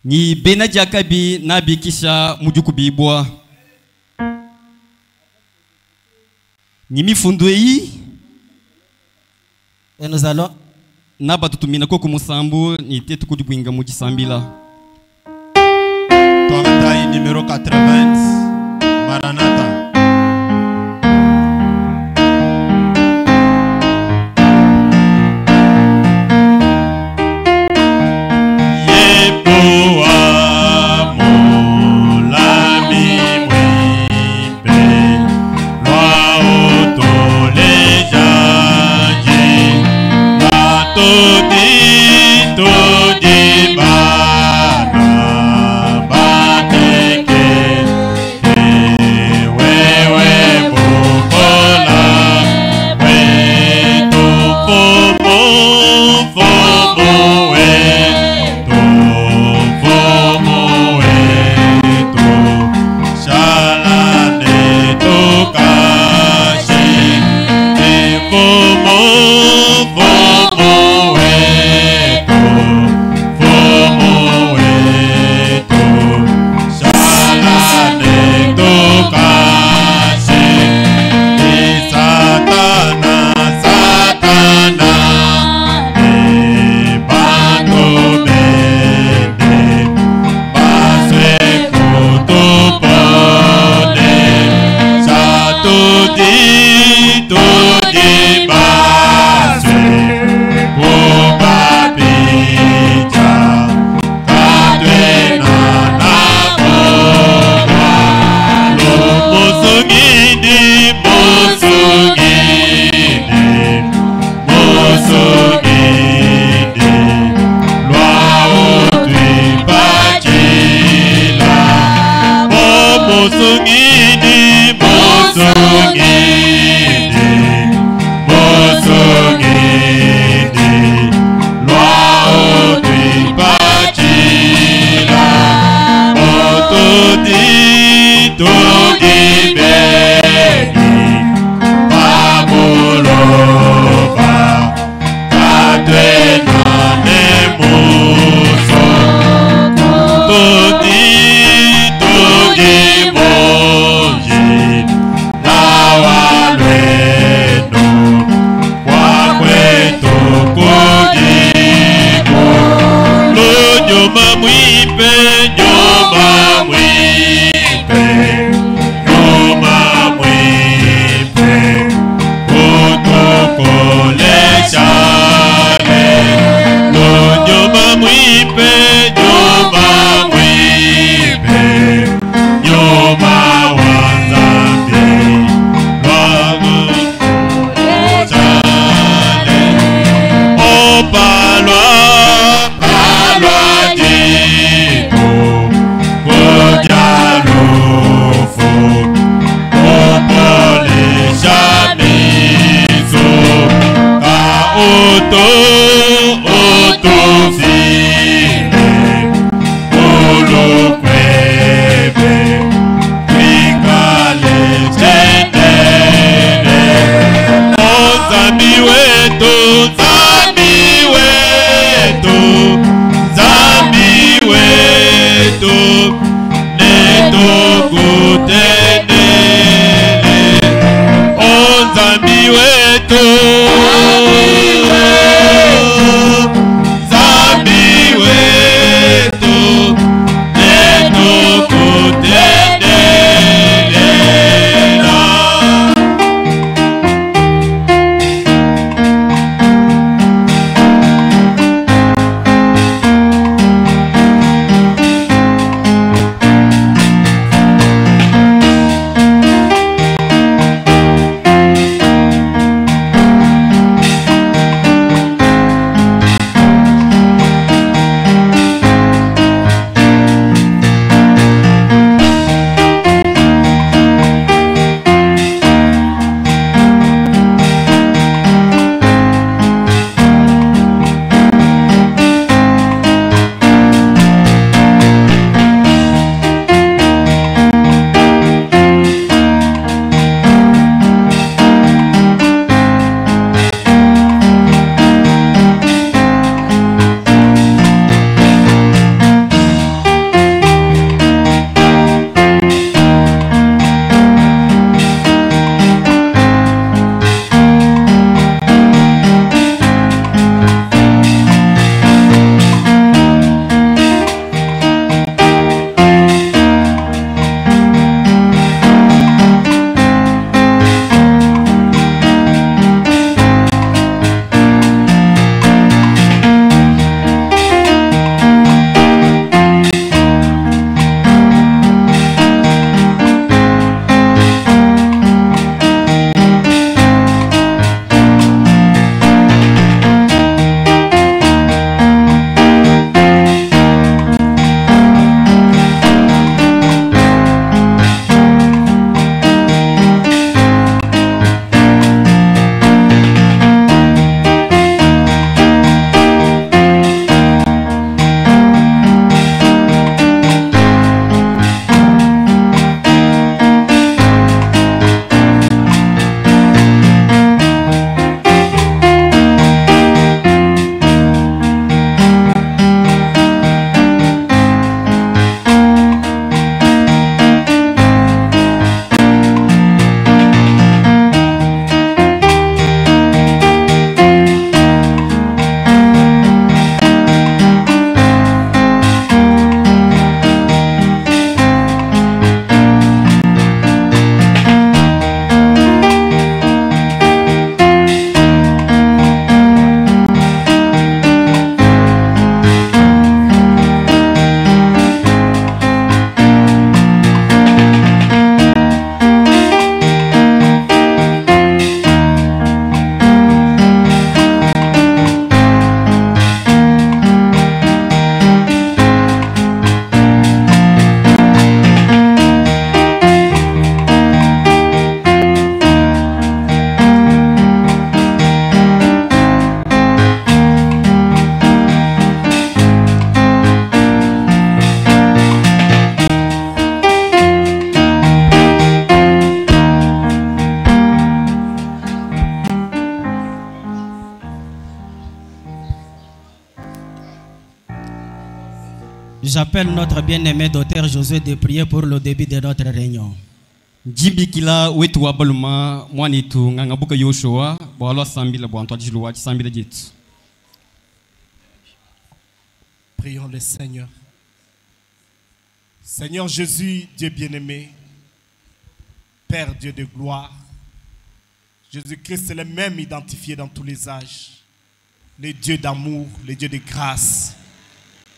Ni Benadiakabi Nabikisha Mujukubibwa. Ni Mifundwei. Et nous allons. Nabatutumina Koko Musambu, ni Tetukudibwinga Mujisambila. Toametaï numéro 80, Maranatha. J'appelle notre bien-aimé docteur Josué de prier pour le début de notre réunion. Jimbi kila wetu wa baluma mwanitu ngangabuka Yoshua bwalwa sambila bwantwa jiluwa sambila jitu. Prions le Seigneur. Seigneur Jésus, Dieu bien-aimé, Père Dieu de gloire, Jésus-Christ est le même identifié dans tous les âges, le Dieu d'amour, le Dieu de grâce.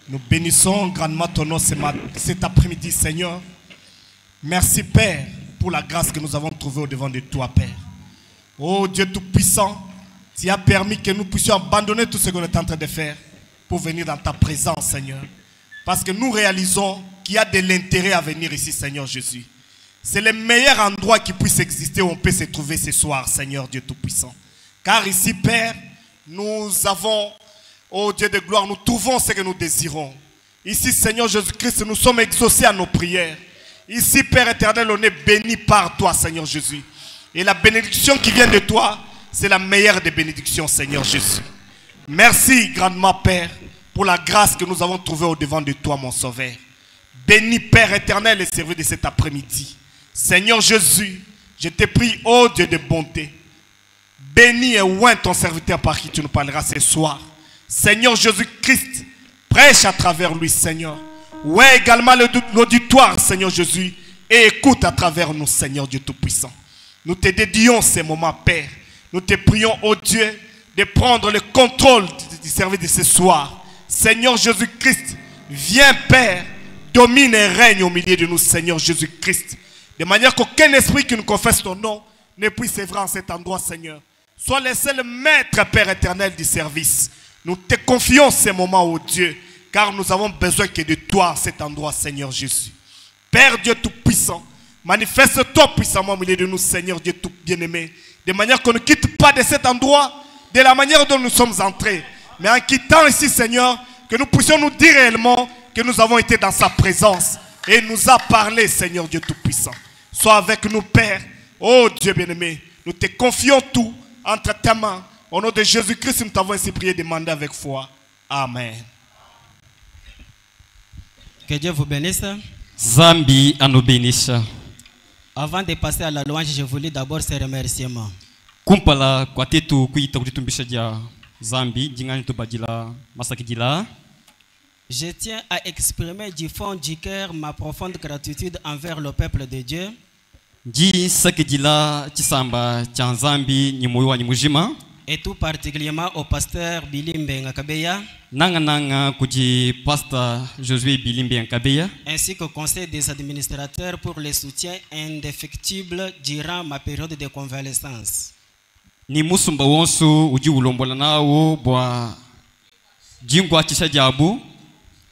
Nous bénissons grandement ton nom cet après-midi, Seigneur. Merci, Père, pour la grâce que nous avons trouvée au-devant de toi, Père. Oh Dieu Tout-Puissant, tu as permis que nous puissions abandonner tout ce qu'on est en train de faire pour venir dans ta présence, Seigneur. Parce que nous réalisons qu'il y a de l'intérêt à venir ici, Seigneur Jésus. C'est le meilleur endroit qui puisse exister où on peut se trouver ce soir, Seigneur Dieu Tout-Puissant. Car ici, Père, nous avons, oh Dieu de gloire, nous trouvons ce que nous désirons. Ici, Seigneur Jésus-Christ, nous sommes exaucés à nos prières. Ici, Père éternel, on est béni par toi, Seigneur Jésus. Et la bénédiction qui vient de toi, c'est la meilleure des bénédictions, Seigneur Jésus. Merci grandement, Père, pour la grâce que nous avons trouvée au-devant de toi, mon Sauveur. Bénis, Père éternel, et servi de cet après-midi. Seigneur Jésus, je te prie, ô Dieu de bonté, bénis et oins ton serviteur par qui tu nous parleras ce soir. Seigneur Jésus-Christ, prêche à travers lui, Seigneur. Ouais également l'auditoire, Seigneur Jésus, et écoute à travers nous, Seigneur Dieu Tout-Puissant. Nous te dédions ces moments, Père. Nous te prions, ô Dieu, de prendre le contrôle du service de ce soir. Seigneur Jésus-Christ, viens, Père, domine et règne au milieu de nous, Seigneur Jésus-Christ. De manière qu'aucun esprit qui nous confesse ton nom ne puisse œuvrer en cet endroit, Seigneur. Sois le seul maître, Père éternel, du service. Nous te confions ces moments, ô Dieu, car nous avons besoin que de toi en cet endroit, Seigneur Jésus. Père Dieu Tout-Puissant, manifeste-toi puissamment au milieu de nous, Seigneur Dieu tout bien-aimé, de manière qu'on ne quitte pas de cet endroit de la manière dont nous sommes entrés. Mais en quittant ici, Seigneur, que nous puissions nous dire réellement que nous avons été dans sa présence et il nous a parlé, Seigneur Dieu Tout-Puissant. Sois avec nous, Père. Oh Dieu bien-aimé, nous te confions tout entre tes mains. Au nom de Jésus-Christ, nous t'avons ainsi prié et demandé avec foi. Amen. Que Dieu vous bénisse. Zambi anobenisha. Avant de passer à la louange, je voulais d'abord ces remerciements. Kumpala kwa tetu kuita kujitumbisha dia Zambi jingani tubadila masakidila. Je tiens à exprimer du fond du cœur ma profonde gratitude envers le peuple de Dieu. Ji sakidila chisamba cha Zambi ni moyo wa mujima. Et tout particulièrement au pasteur Billy Mbenga Kabeya. Nanga kuji pasteur Josué Billy Mbenga Kabeya. Ainsi qu'au conseil des administrateurs pour le soutien indéfectible durant ma période de convalescence. Ni musumba wonsu uji ulombola nawo bwa jingwa chisajabu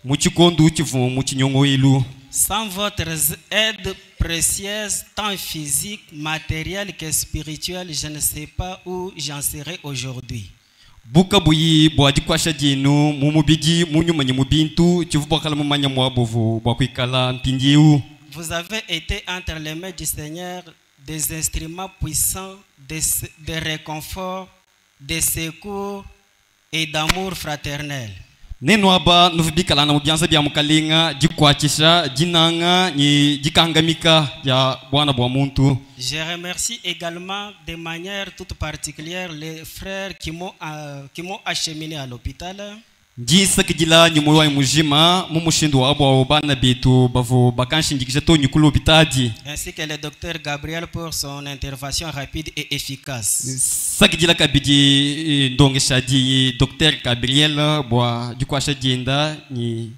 muchikondu chivu muchinyongo ilu. Sans votre aide précieuse, tant physique, matérielle que spirituelle, je ne sais pas où j'en serais aujourd'hui. Buka buyi bwa dikwasha jinu mumubiji munyumanyi mubintu chivubakala mumanya mwabovu bwa kwikala mpinjiu. Vous avez été entre les mains du Seigneur des instruments puissants de réconfort, de secours et d'amour fraternel. Neno aba nuvibikala na mubyanza bya mukalinga jikwachisha jinanga ni jikangamika ya bwana bwa muntu. Je remercie également de manière toute particulière les frères qui m'ont acheminé à l'hôpital. Jinsa kijila ni moyo wa mujima mumushindo abo bana betu bavo bakanshinjikisha to nyukulu hôpital. Ainsi que le docteur Gabriel pour son intervention rapide et efficace. Sakijila kabiji ndongesha di docteur Gabriel bwa dikwasha jenda ni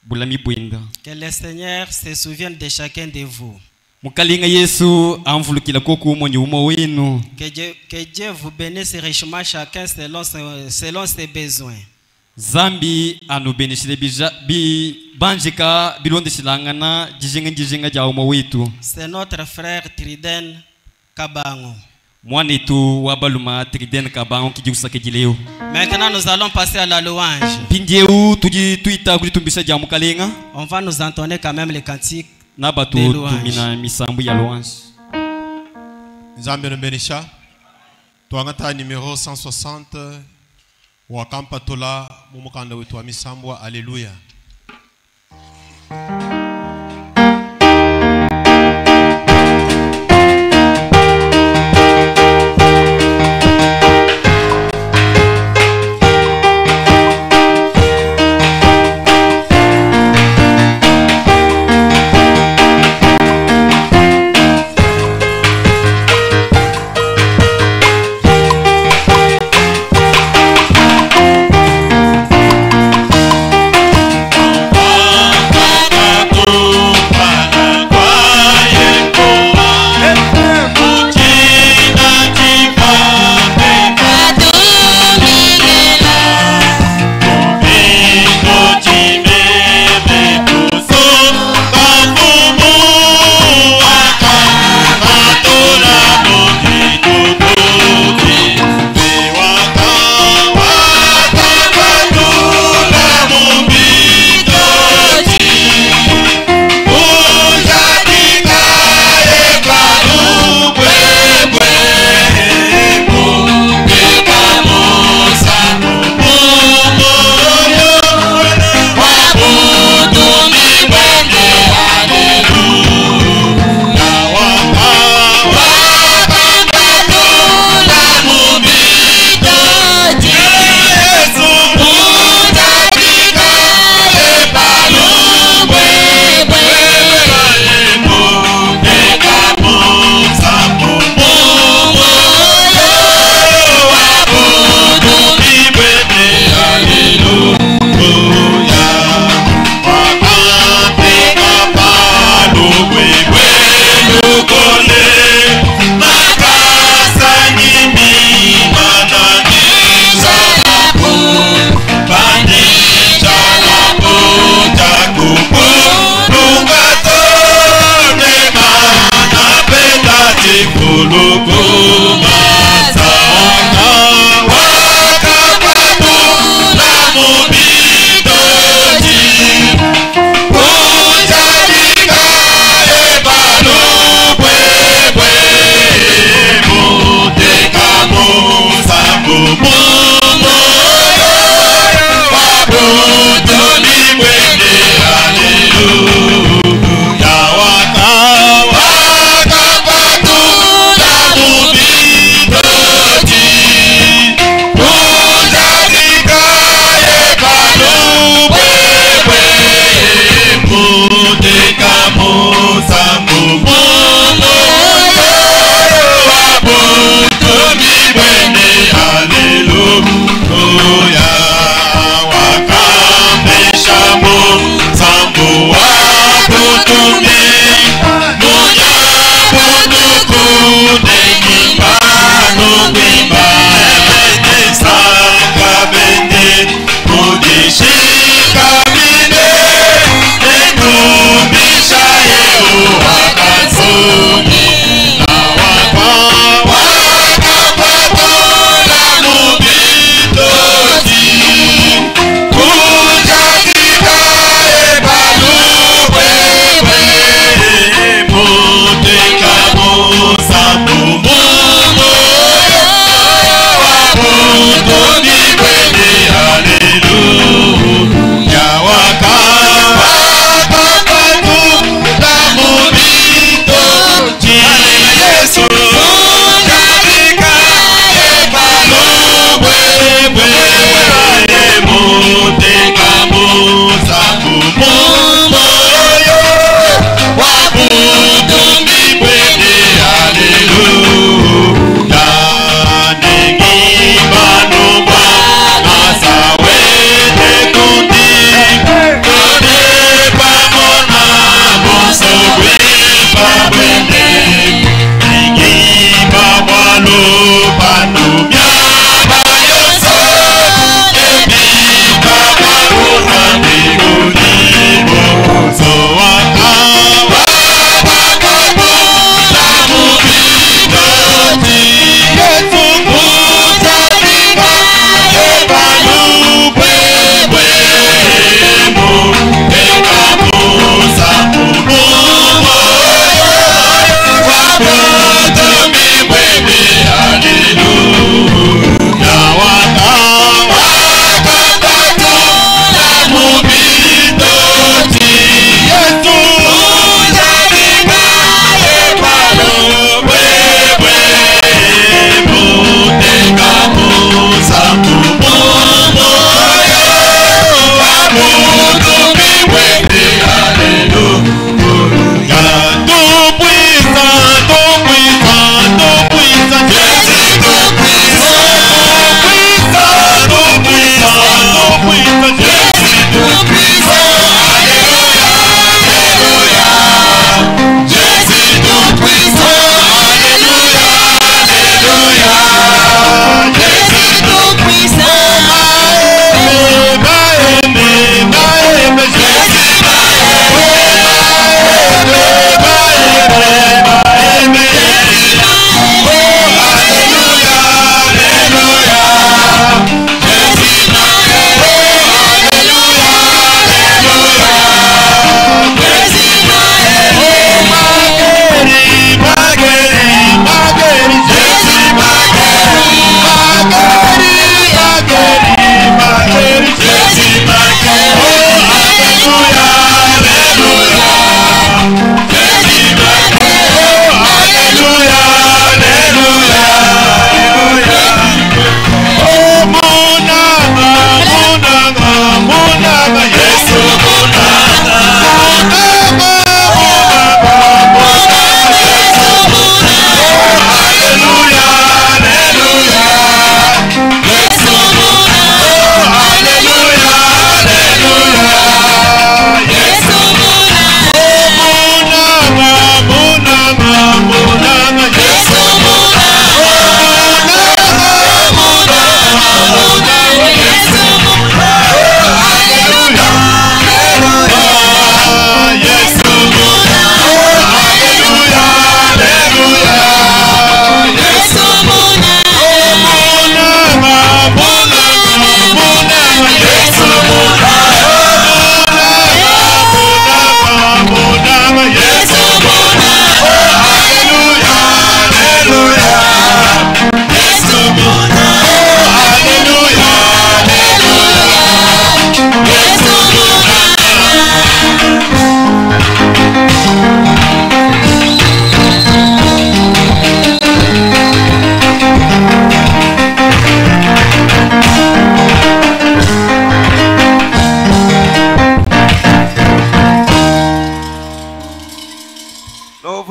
bulami bwenda. Que le Seigneur se souvienne de chacun de vous. Mukalinga Yesu amvulukila koku umonyi umo wenu. Que Dieu vous bénisse richement chacun selon ses besoins. Zambi anubenishile bi banjika bilonde silangana jijenga ja umo wetu. C'est notre frère Triden Kabango. Mwanetu wabaluma Triden Kabango kijusa kejileo. Maintenant nous allons passer à la louange. Pindieu tuita kujitumbisha ja mukalinga. On va nous entonner quand même les cantiques. Nabatu tumina misambu ya louange. Nzambe Benisha. Tuangata numéro 160. Wakampa tola mumukanda wetu wa misambwa. Alléluia.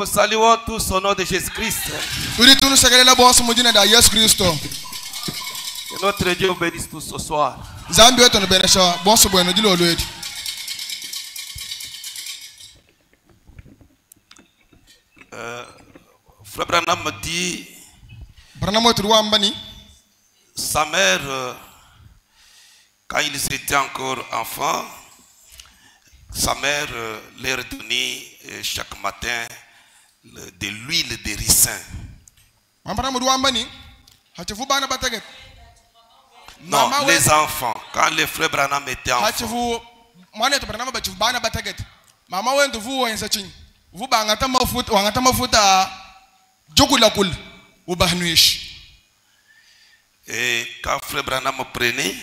vous saluons tous au nom de Jésus-Christ. Que notre Dieu vous bénisse tous ce soir. Frère Branham me dit, sa mère, quand ils étaient encore enfants, sa mère leur donnait chaque matin de l'huile de ricin. Non, les enfants, quand les frères Branham étaient enfants. Et quand frère Branham me prenait,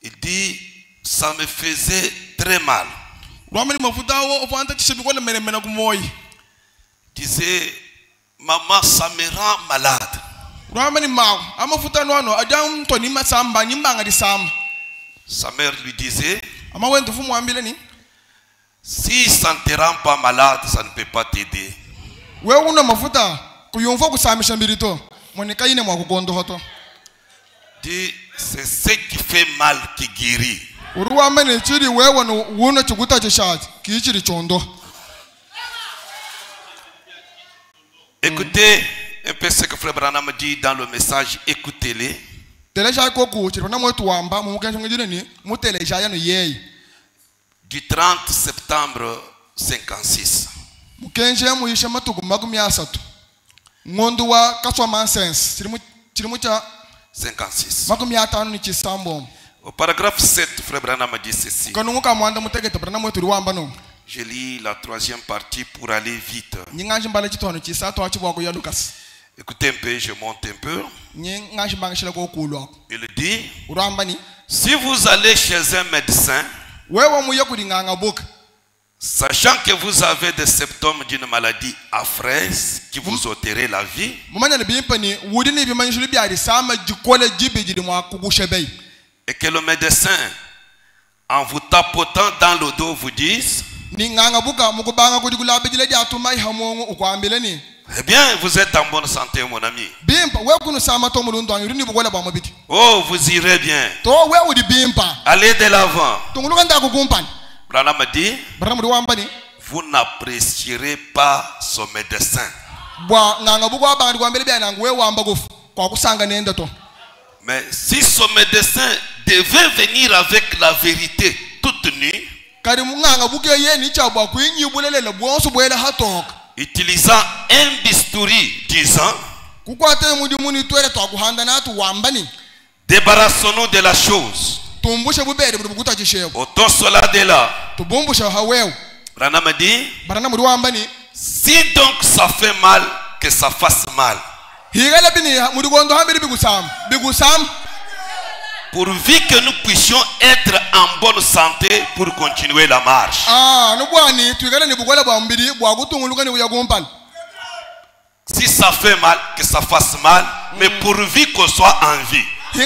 il dit, ça me faisait très mal. Il disait, maman, ça me rend malade. Sa mère lui disait, si ça ne te rend pas malade, ça ne peut pas t'aider. Dit, c'est ce qui fait mal qui guérit. Écoutez un peu ce que Frère Branham dit dans le message, écoutez-les. Du 30 septembre 56. 56. Au paragraphe 7, Frère Branham dit ceci. Je lis la troisième partie pour aller vite. Écoutez un peu, je monte un peu. Il dit, si vous allez chez un médecin, sachant que vous avez des symptômes d'une maladie affreuse qui vous ôterait la vie, et que le médecin, en vous tapotant dans le dos, vous dise, eh bien, vous êtes en bonne santé, mon ami. Oh, vous irez bien. Allez de l'avant. Branham me dit, vous n'apprécierez pas ce médecin. Mais si ce médecin devait venir avec la vérité toute nue, utilisant un bistouri, disant, débarrassons-nous de la chose. Autant cela de là. Branham me dit, si donc ça fait mal, que ça fasse mal. Pourvu que nous puissions être en bonne santé pour continuer la marche. Si ça fait mal, que ça fasse mal, mais pourvu qu'on soit en vie. Et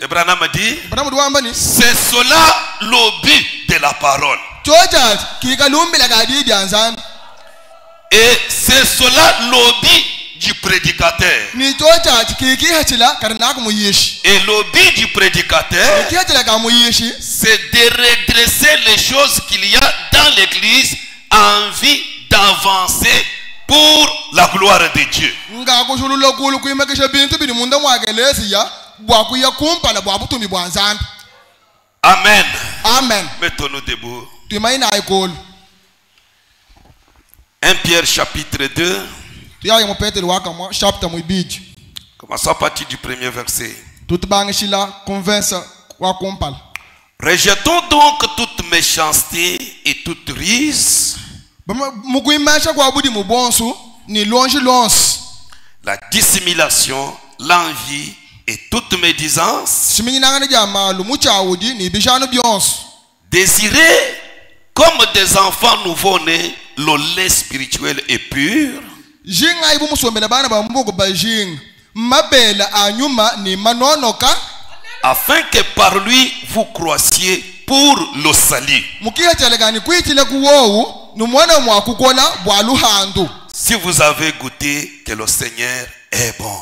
Branham dit, c'est cela le but de la parole. Et c'est cela le but du prédicateur. Et le but du prédicateur, c'est de redresser les choses qu'il y a dans l'église en vue d'avancer pour la gloire de Dieu. Amen. Amen. Mettons-nous debout. 1 Pierre chapitre 2. Commençons à partir du premier verset. Rejetons donc toute méchanceté et toute ruse, la dissimulation, l'envie et toute médisance. Désirez comme des enfants nouveau-nés le lait spirituel et pur, afin que par lui vous croissiez pour le salut. Si vous avez goûté que le Seigneur est bon,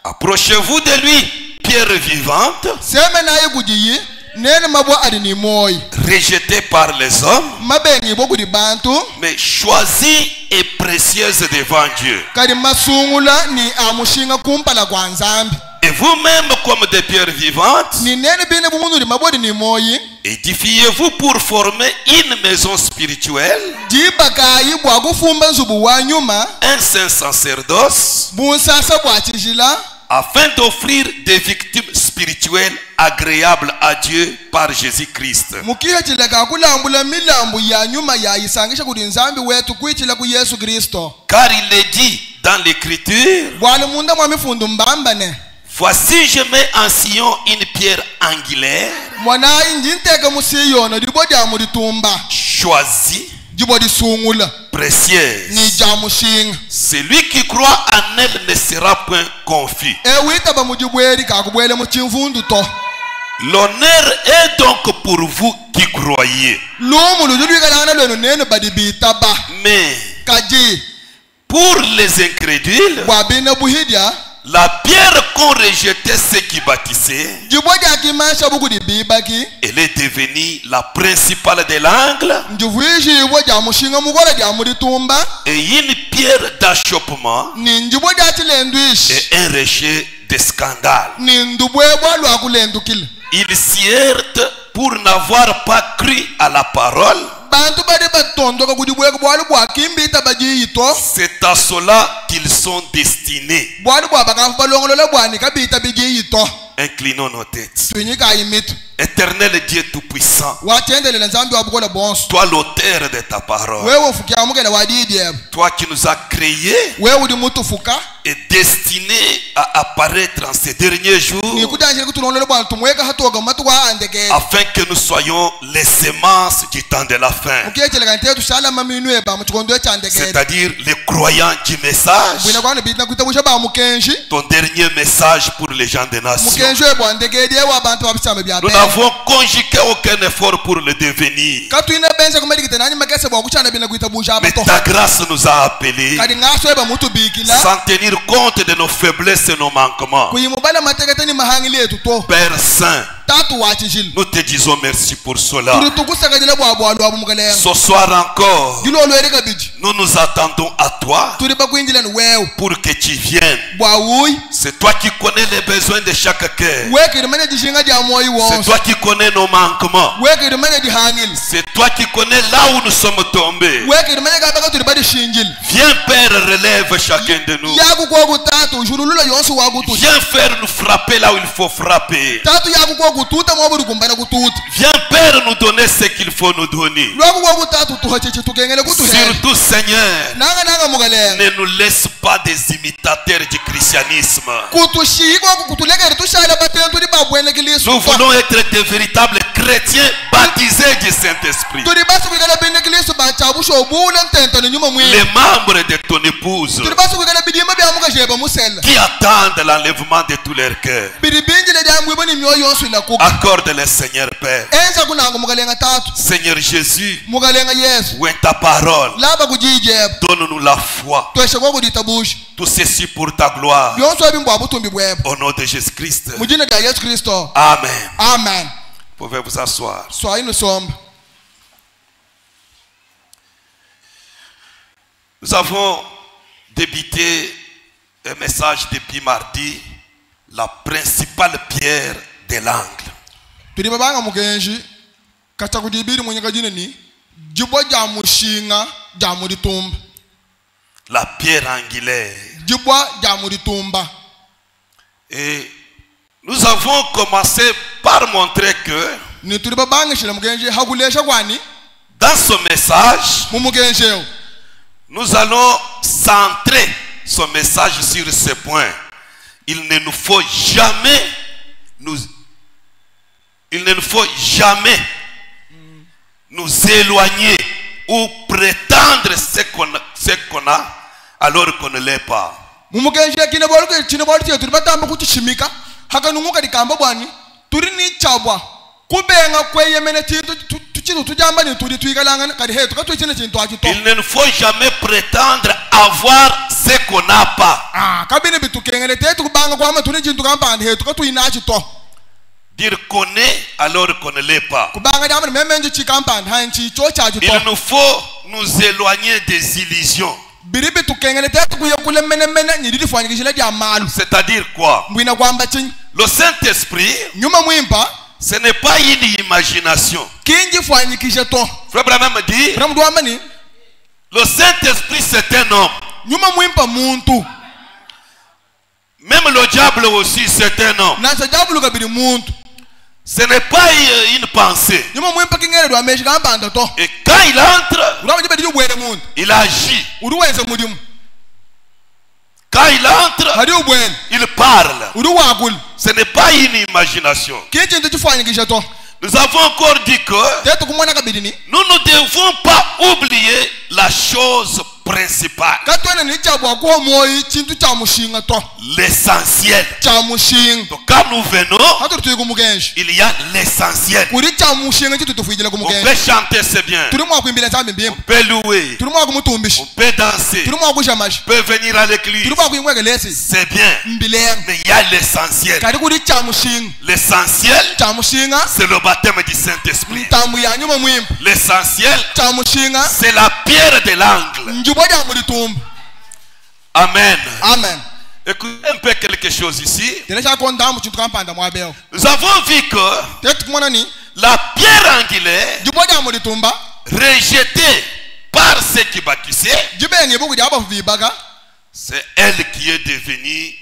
approchez-vous de lui, pierre vivante, rejetée par les hommes, mais choisie et précieuse devant Dieu. Et vous-même, comme des pierres vivantes, édifiez-vous pour former une maison spirituelle, un saint sacerdoce, afin d'offrir des victimes spirituelles agréables à Dieu par Jésus-Christ. Car il est dit dans l'Écriture, voici je mets en Sion une pierre angulaire, choisie, précieuse. Celui qui croit en elle ne sera point confus. L'honneur est donc pour vous qui croyez. Mais pour les incrédules, la pierre qu'ont rejeté ceux qui bâtissaient, elle est devenue la principale de l'angle et une pierre d'achoppement et un rocher de scandale. Ils s'y heurtent pour n'avoir pas cru à la parole. C'est à cela qu'ils sont destinés. Inclinons nos têtes. Éternel Dieu Tout-Puissant, toi l'auteur de ta parole, toi qui nous as créés et destinés à apparaître en ces derniers jours, afin que nous soyons les semences du temps de la fin, c'est-à-dire les croyants du message, ton dernier message pour les gens des nations. Nous n'avons conjugué aucun effort pour le devenir, mais ta grâce nous a appelés sans tenir compte de nos faiblesses et nos manquements. Père Saint, nous te disons merci pour cela. Ce soir encore, nous nous attendons à toi pour que tu viennes. C'est toi qui connais les besoins de chaque cœur. C'est toi qui connais nos manquements. C'est toi qui connais là où nous sommes tombés. Viens Père, relève chacun de nous. Viens faire nous frapper là où il faut frapper. Viens Père nous donner ce qu'il faut nous donner. Surtout Seigneur, ne nous laisse pas des imitateurs du christianisme. Nous voulons être des véritables chrétiens baptisés du Saint-Esprit, les membres de ton épouse qui attendent l'enlèvement de tous leurs cœurs. Accorde-le Seigneur Père. Seigneur Jésus, où est ta parole? Donne-nous la foi. Tout ceci pour ta gloire. Au nom de Jésus-Christ. Amen. Amen. Vous pouvez vous asseoir. Nous avons débuté un message depuis mardi, la principale pierre de l'angle. La pierre angulaire. Et nous avons commencé par montrer que dans ce message, nous allons centrer ce message sur ce point. Il ne nous faut jamais nous éloigner ou prétendre ce qu'on a alors qu'on ne l'est pas. turini chabwa kubenga kweyemene tintu tuchino tujamba ni turi tuigalanga kadi he tuka tuchine chintu achito. Il ne faut jamais prétendre avoir ce qu'on n'a pas. Kabine bitukengene tetu kubanga kwama turi chintu kamba he tuka tuina achito. Dire connaît alors qu'on ne l'est pas. Kubanga dama memenje chikampa hanchi cho achito. Il nous faut nous éloigner des illusions. Biribi tukengene tetu kuyekule mene nyididi fwanyikishile dia malu. C'est-à-dire quoi? Mwina kwamba chin. Le Saint-Esprit, Nyuma mwimpa, ce n'est pas une imagination. kinji fwanyikishe to. Frère Branham dit, Bram duamani, le Saint-Esprit c'est un homme. nyuma mwimpa muntu. Même le diable aussi c'est un homme. Na sajabu lukabiri muntu. Ce n'est pas une pensée. Nyuma mwimpa kingere duameshi kamba ando to. Et quand il entre, Urawa jibe diyo bwene muntu. il agit. Uruwense mudimu. Quand il entre, Hadi ubwene. il parle. Uruwagul. Ce n'est pas une imagination. Kinji ntu chifwanyikishe to. Nous avons encore dit que Tetu kumwana kabiri ni. nous ne devons pas oublier la chose principale, Katwene ni chabwa kwa moyi chintu cha mushinga to. l'essentiel. Cha mushinga. Donc quand nous venons, Hatu tuyi kumugenshi. il y a l'essentiel. Kuri cha mushinga chitu tufujile On kumugenshi. peut chanter, c'est bien. Turi mwa kuimbile zambi mbimba. On peut louer. Turi mwa kumutumbishi. On peut danser. Turi mwa kushamashi. On peut venir à l'église. Turi mwa kuimweke lesi. C'est bien. Mbileng. Mais il y a l'essentiel. Kari kuri cha mushinga. L'essentiel, Cha mushinga. c'est le baptême du Saint-Esprit. Tambu ya nyuma mwimpa. L'essentiel, Cha mushinga. c'est la pierre de l'angle. Njuboja mulitumba. Amen. Amen. Écoutez un peu quelque chose ici. Telesha konda mu chintu kampanda mwabeo. Nous avons vu que Tetu kumwana ni. la pierre angulaire, Njuboja mulitumba. rejetée par ceux qui bâtissaient, Jibenge buku jaba vibaga. c'est elle qui est devenue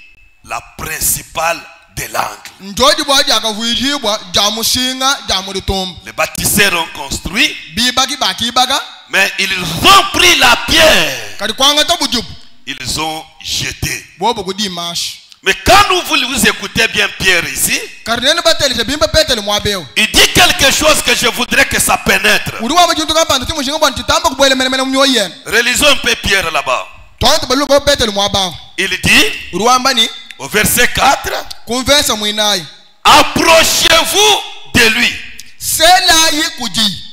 la principale de l'angle. Njoji bwaji akavuijibwa jamushinga jamulitumba. Les bâtisseurs ont construit, Bibagi bakibaga. mais ils ont pris la pierre, Kari kwanga tabujubu. ils ont jeté. Bobo kudi mash. Mais quand vous écoutez bien Pierre ici, Kari nene bateli se bimba peteli mwabeo. il dit quelque chose que je voudrais que ça pénètre. Uruwa mu chintu kampanda timu shinga bwa ntitamba kubwele mene mnyoyen. Relisons un peu Pierre là-bas. Tonto balu ko peteli mwabao. Il dit Uruwa mbani au verset 4, kunversa mwinayi. approchez-vous de lui. Sela yi kuji.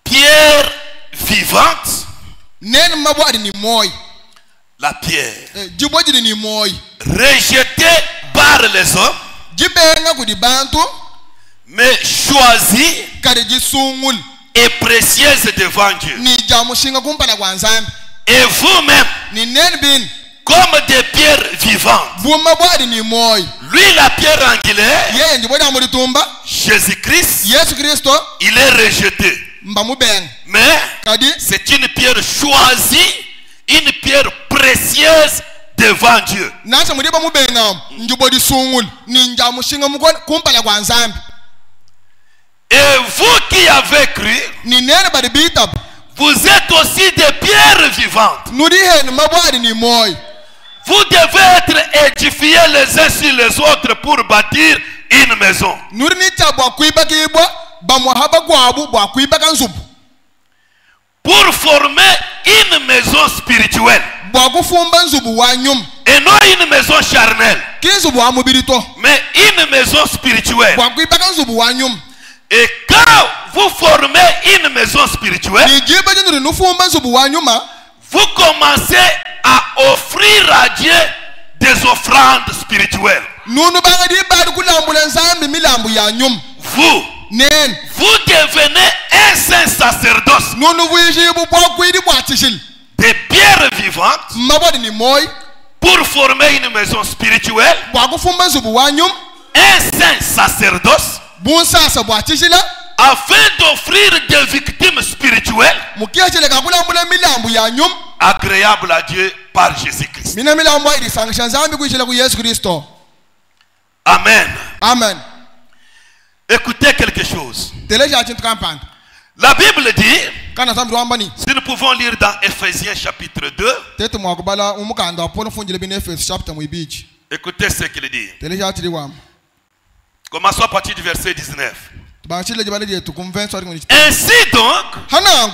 Pierre vivante, Nene mabwadi ni moy. la pierre Jiboji ni moy. rejetée par les hommes, Jibenga kudi bantu. mais choisie Kari jisungul. et précieuse devant Dieu. Ni jamushinga kumpana kwa nzambi. Et vous-même, Ni nene bin. comme des pierres vivantes, Buma bwadi ni moy. lui la pierre angulaire, Yeye njiboja mulitumba. Jésus-Christ, Yesu Kristo. il est rejeté. Mbamu beng. Mais Kadi. c'est une pierre choisie, une pierre précieuse devant Dieu. Nasa mudiba mubenga. Njibodi sungul. Ni njamushinga mukona kumpana kwa nzambi. Et vous qui avez cru, Ni nene badi bitab. vous êtes aussi des pierres vivantes. Nudi hen mabwadi ni moy. Vous devez être édifiés les uns sur les autres pour bâtir une maison. Nuri ni chabwa kuibaki ibwa. Bamwahaba gwabu bwa kuibaka nzubu. Pour former une maison spirituelle. Bwa kufumba nzubu wa nyum. Et non une maison charnelle. Kinzubu wa mubirito. Mais une maison spirituelle. Bwa kuibaka nzubu wa nyum. Et quand vous formez une maison spirituelle, Ni jiba jinuri nufumba nzubu wa nyuma. vous commencez à offrir à Dieu des offrandes spirituelles. Nunu banga di badu kulambula nzambi milambu ya nyum. Vous, Nen. vous devenez un saint sacerdoce. Nunu vuijibu bwa kuidi bwa tishil. Des pierres vivantes Mabwadi ni moy. pour former une maison spirituelle. Bwa kufumba nzubu wa nyum. Un saint sacerdoce Bunsasa bwa tishila. afin d'offrir des victimes spirituelles Mukiachele kakulambula milambu ya nyum. agréables à Dieu par Jésus-Christ. Mina milambu wa idisangisha nzambi kuishila ku Yesu Kristo. Amen. Amen. Écoutez quelque chose. Teleja chintu kampanda. La Bible dit, Kana zambi wambani. si nous pouvons lire dans Ephésiens chapitre 2, Tetu mwakubala umukanda wapono funjile bine Efes chapter mwibichi. écoutez ce qu'il dit. Teleja chili wam. Commençons à partir du verset 19. Tubachile jibale jetu kumvenso ari ngoni. Ainsi donc, Hanangu.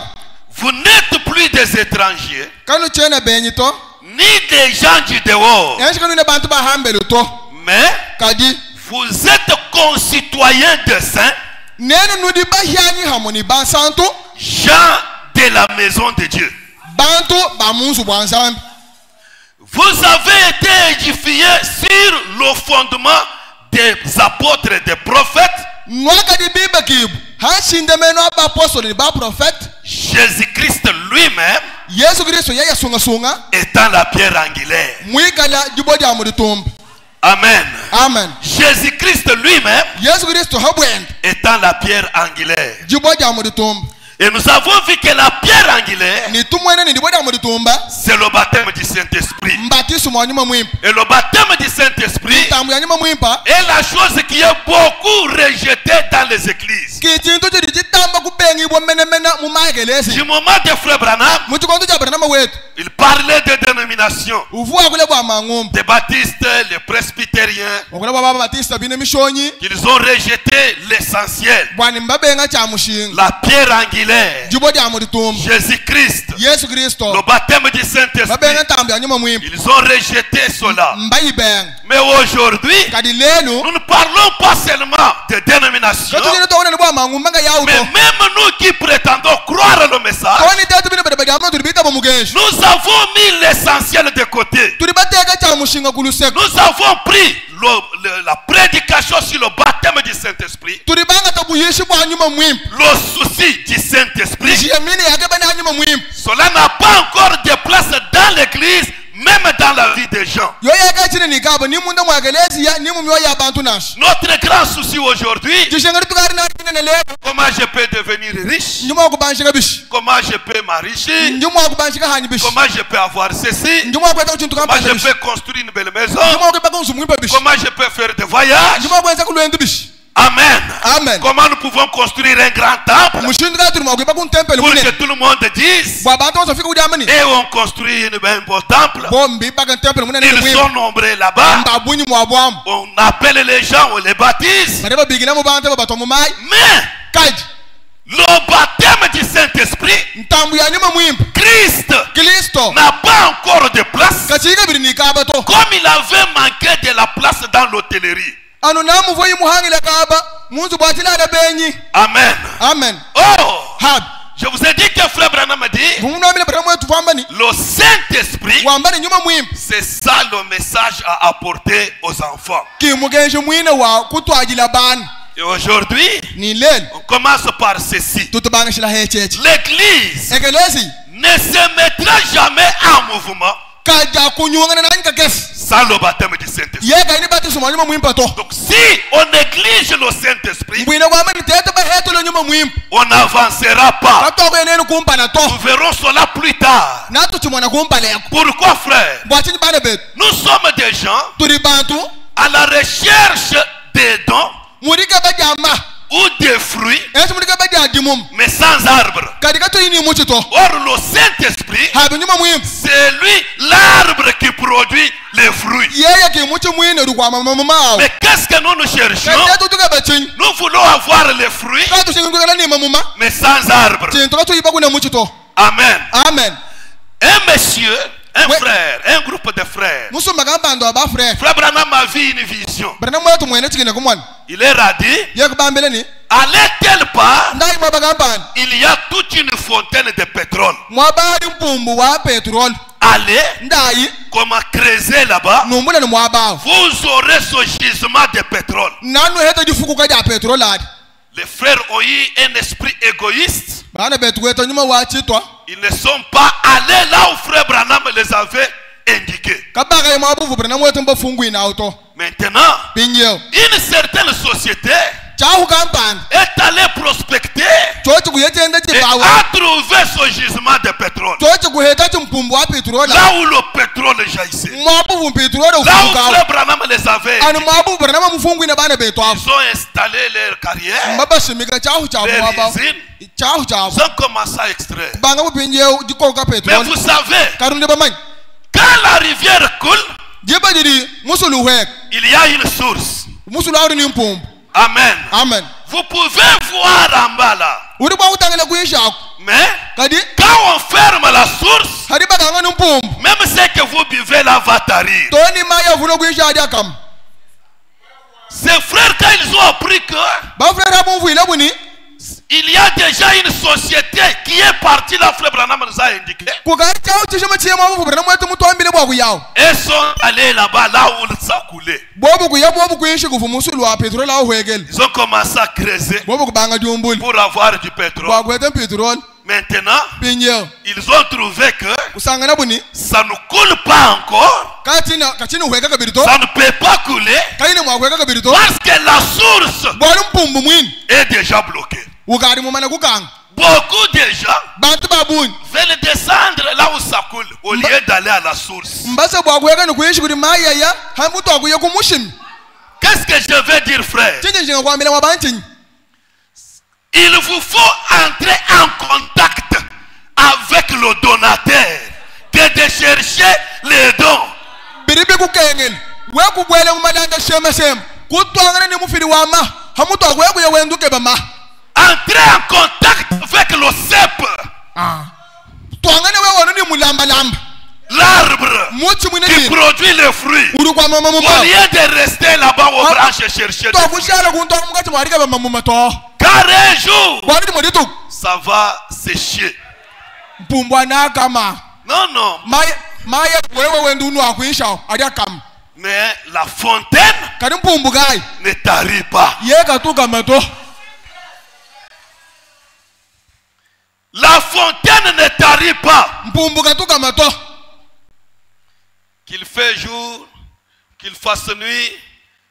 vous n'êtes plus des étrangers, Kanu chene benyito. ni des gens du dehors, Enshi kanu ne bantu ba hambelu to. mais Kadi. Vous êtes concitoyens de saints, gens de la maison de Dieu. Vous avez été édifiés sur le fondement des apôtres et des prophètes. Jésus-Christ lui-même étant la pierre angulaire. Amen. Amen. Jésus-Christ lui-même étant la pierre angulaire. Et nous avons vu que la pierre angulaire, c'est le baptême du Saint-Esprit. Et le baptême du Saint-Esprit est la chose qui est beaucoup rejetée dans les églises. Du moment de Frère Branham, il parlait de dénominations. Des baptistes, les presbytériens, ils ont rejeté l'essentiel. La pierre angulaire. Jésus-Christ, le baptême du Saint-Esprit, ils ont rejeté cela. Mais aujourd'hui, nous ne parlons pas seulement de dénomination, mais même nous qui prétendons croire le message, nous avons mis l'essentiel de côté. Nous avons pris la prédication sur le baptême du Saint-Esprit, le souci du Saint-Esprit. Cela n'a pas encore de place dans l'église, même dans la vie des gens. Notre grand souci aujourd'hui, comment je peux devenir riche, comment je peux m'enrichir, comment je peux avoir ceci, comment je peux construire une belle maison, comment je peux faire des voyages. Amen. Amen. Comment nous pouvons construire un grand temple pour que tout le monde dise, et on construit un beau temple. Ils sont nombreux là-bas. On appelle les gens, on les baptise. Mais le baptême du Saint-Esprit, Christ n'a pas encore de place, comme il avait manqué de la place dans l'hôtellerie. Amen. Amen. Oh, je vous ai dit que Frère Branham dit, le Saint-Esprit, c'est ça le message à apporter aux enfants. Et aujourd'hui, on commence par ceci. L'église ne se mettra jamais en mouvement sans le baptême du Saint-Esprit. Donc si on néglige le Saint-Esprit, on n'avancera pas. Nous verrons cela plus tard. Pourquoi, frère? Nous sommes des gens à la recherche des dons ou des fruits, mais sans arbre. Or le Saint-Esprit, c'est lui l'arbre qui produit les fruits. Mais qu'est-ce que nous cherchons? Nous voulons avoir les fruits, mais sans arbre. Amen. Amen. Un monsieur, un frère, un groupe de frères, Frère Branham a vu une vision. Il leur a dit, à telle part, il y a toute une fontaine de pétrole. Allez, comment creuser là-bas, vous aurez ce gisement de pétrole. Les frères ont eu un esprit égoïste. Ils ne sont pas allés là où Frère Branham les avait indiqués. Maintenant, une certaine société est allée prospecter et a trouvé ce gisement de pétrole. Là où le pétrole jaillissait. Là où Frère Branham les avait indiqués. Ils ont installé leur carrière, leur usine. Ils ont commencé à extraire. Mais vous savez, quand la rivière coule, il y a une source. Amen. Amen. Vous pouvez voir en bas là. Mais quand on ferme la source, même ce que vous buvez là va tarir. Ces frères, quand ils ont appris que il y a déjà une société qui est partie, la frère Branham nous a indiqué. Et sont allés là-bas, là où ça coulait. Ils ont commencé à creuser pour avoir du pétrole. Maintenant, ils ont trouvé que ça ne coule pas encore. Ça ne peut pas couler parce que la source est déjà bloquée. Beaucoup de gens veulent descendre là où ça coule au lieu d'aller à la source. Qu'est-ce que je veux dire, frère? Il vous faut entrer en contact avec le donateur que de chercher les dons. Entrez en contact avec le cep. L'arbre qui produit le fruit. Au lieu de rester là-bas aux branches et chercher. Car un jour, ça va sécher. Non, non. Mais la fontaine ne tarit pas. La fontaine ne tarit pas. Qu'il fait jour, qu'il fasse nuit,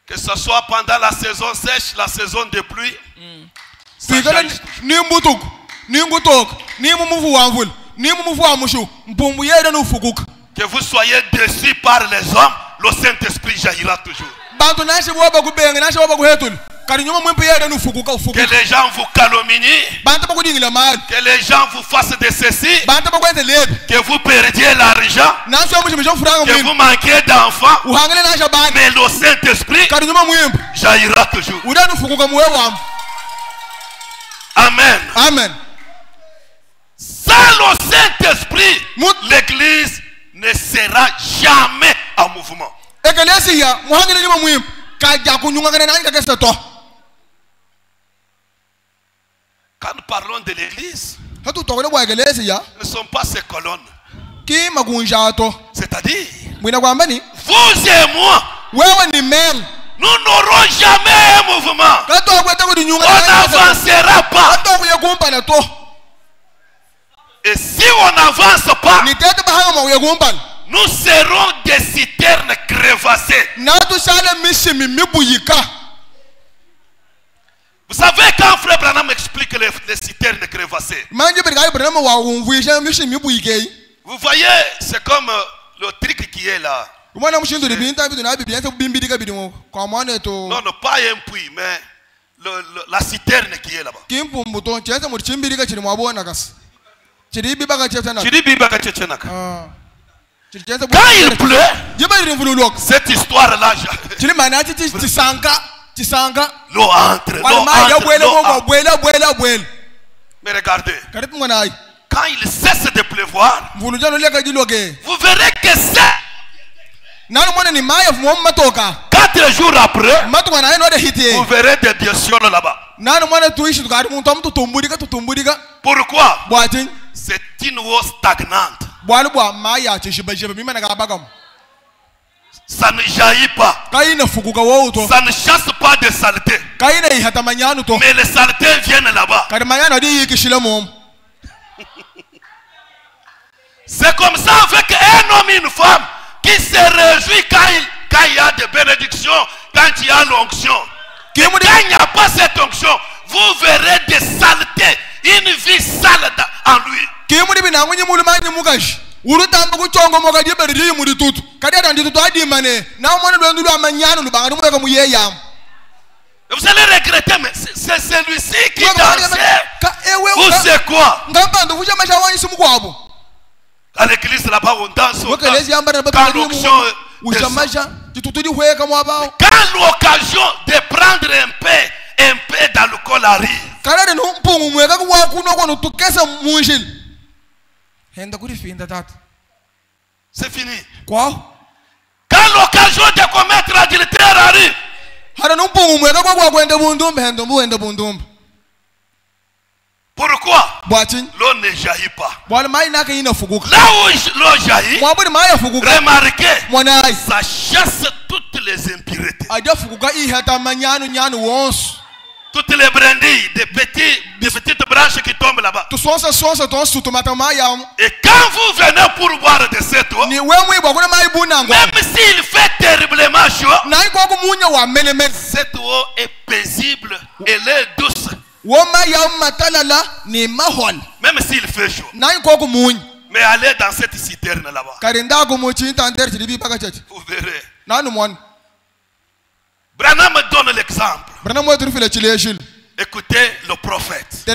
que ce soit pendant la saison sèche, la saison de pluie. Que vous soyez déçus par les hommes, le Saint-Esprit jaillira toujours. Que les gens vous calomnient, que les gens vous fassent de ceci, que vous perdiez l'argent, que vous manquiez d'enfants, mais le Saint-Esprit jaillira toujours. Amen. Amen. Sans le Saint-Esprit, l'église ne sera jamais en mouvement. Quand nous parlons de l'église, ne sont pas ces colonnes. C'est-à-dire, vous et moi, nous n'aurons jamais un mouvement. On n'avancera pas. Et si on n'avance pas, nous serons des citernes crevassées. Vous savez quand frère Branham explique les citernes crevassées, vous voyez, c'est comme le truc qui est là. Non, non, pas un puits, mais la citerne qui est là-bas. Quand il pleut, cette histoire-là, l'eau entre. Mais regardez, quand il cesse de pleuvoir, vous verrez que c'est 4 jours après, vous verrez des biosioles là-bas. Pourquoi? C'est une eau stagnante. Ça ne jaillit pas. Ça ne chasse pas de saleté. Mais les saletés viennent là-bas. C'est comme ça avec un homme et une femme qui se réjouit quand il y a des bénédictions, quand il y a l'onction. Quand il n'y a pas cette onction, vous verrez des saletés, une vie sale en lui. Vous allez regretter, mais c'est celui-ci qui dansait. Ou c'est quoi? À l'église là-bas, on danse. Quand l'onction, quand l'occasion de prendre un peu d'alcool arrive, c'est fini. Quand l'occasion de commettre l'adultère arrive, Pourquoi l'eau ne jaillit pas? Là où l'eau jaillit, remarquez, ça chasse toutes les impuretés. Toutes les brindilles, des petites branches qui tombent là-bas. Et quand vous venez pour boire de cette eau, même s'il fait terriblement chaud, cette eau est paisible, elle est douce. Même s'il fait chaud. Mais allez dans cette citerne là-bas. Vous verrez. Branham donne l'exemple. Écoutez le prophète. Je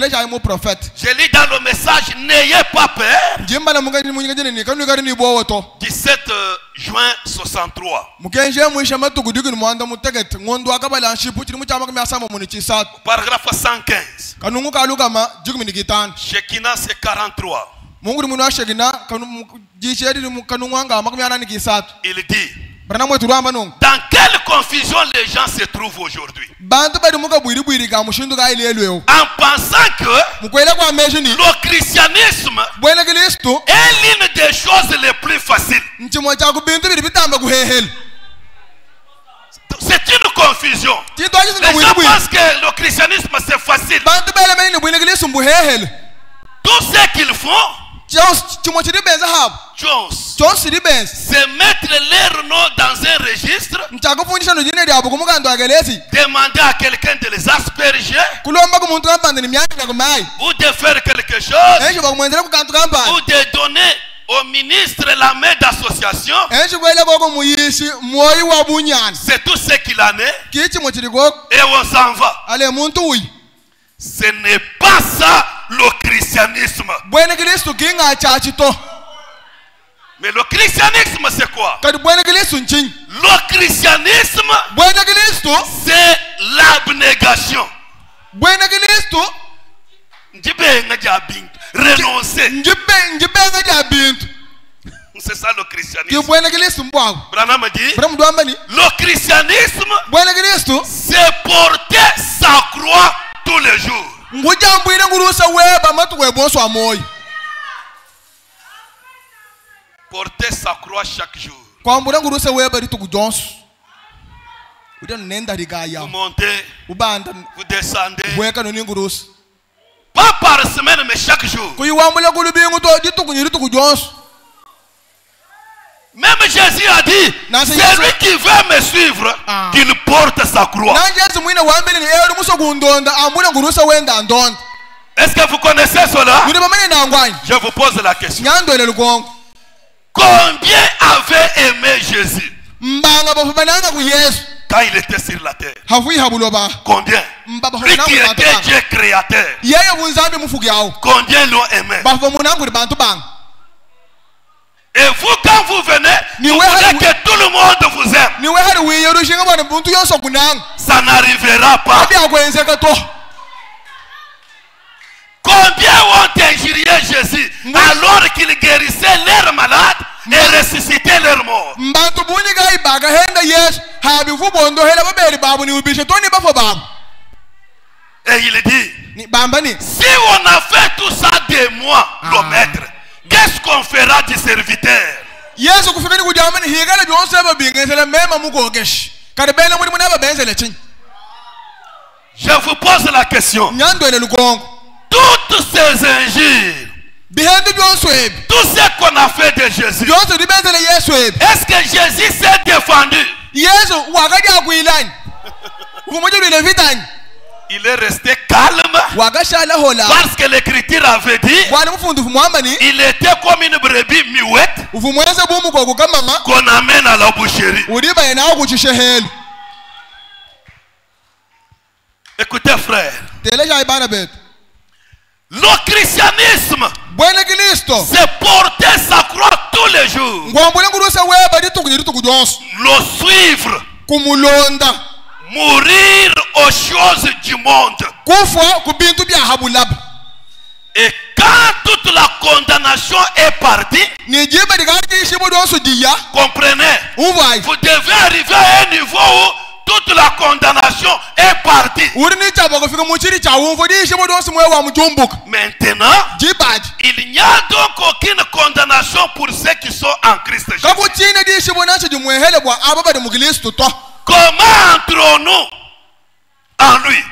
lis dans le message, n'ayez pas peur. 17 juin 63. Paragraphe 115. Shekinah c'est 43. Il dit, dans quelle confusion les gens se trouvent aujourd'hui, en pensant que le christianisme est l'une des choses les plus faciles. C'est une confusion. Les gens pensent que le christianisme c'est facile. Tout ce qu'ils font, c'est mettre leur nom dans un registre, demander à quelqu'un de les asperger, ou de faire quelque chose, ou de donner au ministre la main d'association. C'est tout ce qu'il en est. Et on s'en va. Ce n'est pas ça le christianisme. Mais le christianisme c'est quoi? Le christianisme c'est l'abnégation. Renoncer. C'est ça le christianisme. Branham dit, le christianisme c'est porter sa croix tous les jours. Porter sa croix chaque jour. Vous montez, vous descendez. Pas par semaine, mais chaque jour. Même Jésus a dit, celui qui veut me suivre, qu'il porte sa croix. Est-ce que vous connaissez cela? Je vous pose la question. Combien avait aimé Jésus quand il était sur la terre? Combien? Lui qui était Dieu créateur. Combien l'ont aimé? Et vous, quand vous venez, vous voulez que tout le monde vous aime. Ça n'arrivera pas. Combien ont injurié Jésus alors qu'il guérissait leurs malades et ressuscitait leurs morts? Et il dit, si on a fait tout ça de moi, le maître, qu'est-ce qu'on fera du serviteur? Je vous pose la question. Toutes ces injures, tout ce qu'on a fait de Jésus, est-ce que Jésus s'est défendu? Il est resté calme parce que l'Écriture avait dit il était comme une brebis muette qu'on amène à la boucherie. Écoutez frère, le christianisme c'est porter sa croix tous les jours, le suivre, mourir aux choses du monde. Et quand toute la condamnation est partie, comprenez, vous devez arriver à un niveau où tout toute la condamnation est partie. Maintenant, il n'y a donc aucune condamnation pour ceux qui sont en Christ Jésus. Comment entrons-nous en lui?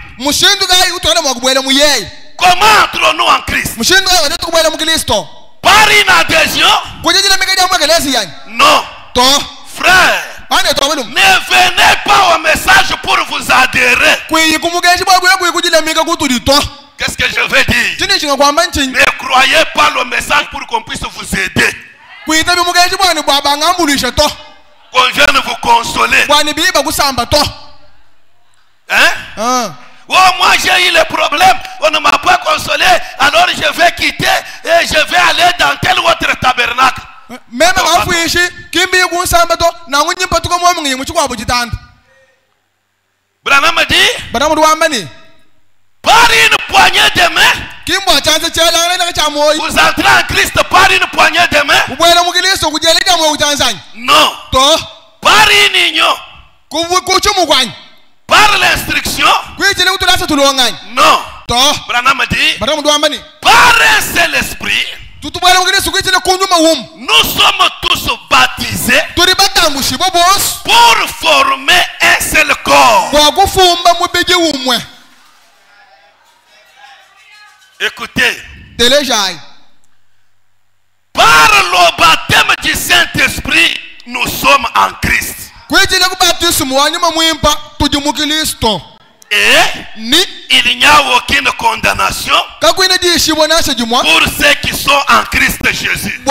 Comment entrons-nous en Christ? Par une adhésion? Non. Frère, ne venez pas au message pour vous adhérer. Qu'est-ce que je veux dire? Ne croyez pas le message pour qu'on puisse vous aider. Qu'on vienne vous consoler. Hein? Oh, moi j'ai eu le problème, on ne m'a pas consolé, alors je vais quitter et je vais aller dans tel autre tabernacle. Même Branham dit, par une poignée de main, vous entrez en Christ par une poignée de main? Non. Par une union? Par l'instruction? Non. Branham dit, par un seul esprit, nous sommes tous baptisés pour former un seul corps. Écoutez, par le baptême du Saint-Esprit, nous sommes en Christ. Et il n'y a aucune condamnation pour ceux qui sont en Christ Jésus.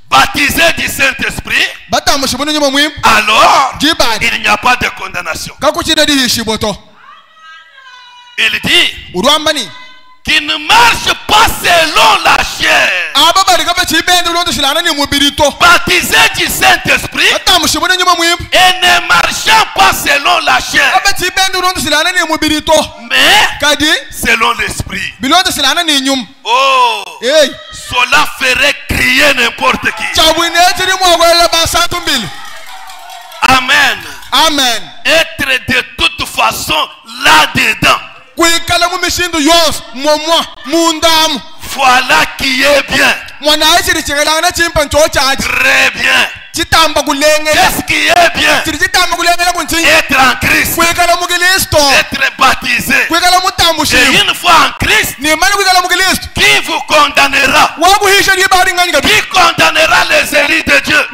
Baptisés du Saint-Esprit, alors il n'y a pas de condamnation. Il dit qu'il ne marche pas selon la chair. Baptisés du Saint-Esprit et ne marchant pas selon la chair, mais selon l'esprit. Oh, cela ferait crier n'importe qui. Amen. Amen. Être de toute façon là-dedans, voilà qui est bien. Très bien. Qu'est-ce qui est bien? Être en Christ, être baptisé. Et une fois en Christ, qui vous condamnera? Qui condamnera les élus de Dieu?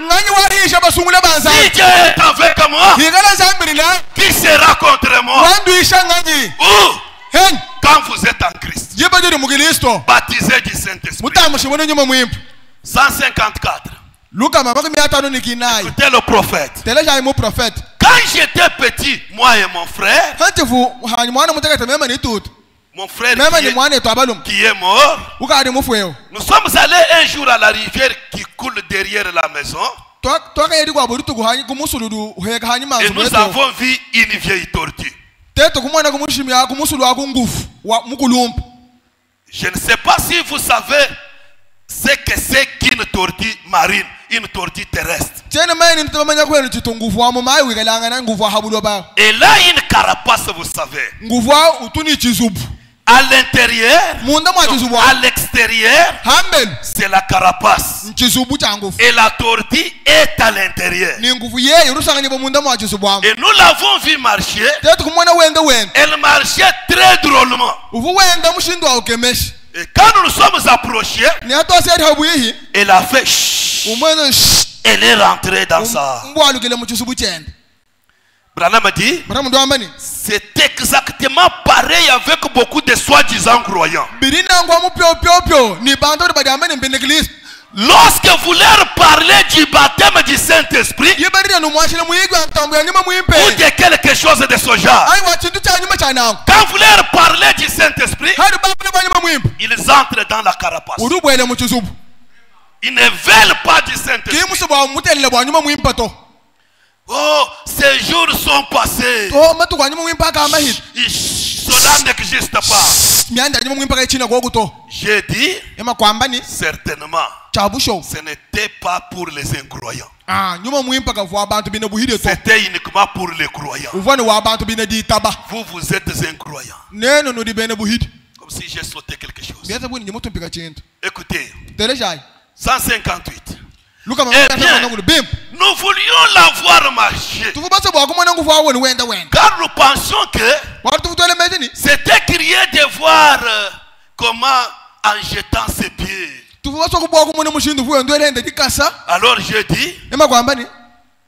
Si Dieu est avec moi, qui sera contre moi? Où? Quand vous êtes en Christ, baptisé du Saint-Esprit. 154. Écoutez le prophète. Quand j'étais petit, moi et mon frère, qui est mort, nous sommes allés un jour à la rivière qui coule derrière la maison. Et nous avons vu une vieille tortue. Je ne sais pas si vous savez ce que c'est qu'une tortue marine, une tortue terrestre. Elle a une carapace, vous savez. À l'intérieur, à l'extérieur, c'est la carapace. Et la tortue est à l'intérieur. Et nous l'avons vu marcher. Elle marchait très drôlement. Et quand nous nous sommes approchés, elle a fait chut. Elle est rentrée dans ça. Branham dit, c'est exactement pareil avec beaucoup de soi-disant croyants. Lorsque vous leur parlez du baptême du Saint-Esprit ou de quelque chose de ce genre, quand vous leur parlez du Saint-Esprit, ils entrent dans la carapace. Ils ne veulent pas du Saint-Esprit. Oh, ces jours sont sont passés. Cela n'existe pas. J'ai dit, certainement, ce n'était pas pour les incroyants. C'était uniquement pour les croyants. Vous êtes incroyants. Comme si j'ai sauté quelque chose. Écoutez, 158. Eh bien, nous voulions la voir marcher. Car nous pensions que c'était curieux de voir comment en jetant ses pieds. Alors j'ai dit,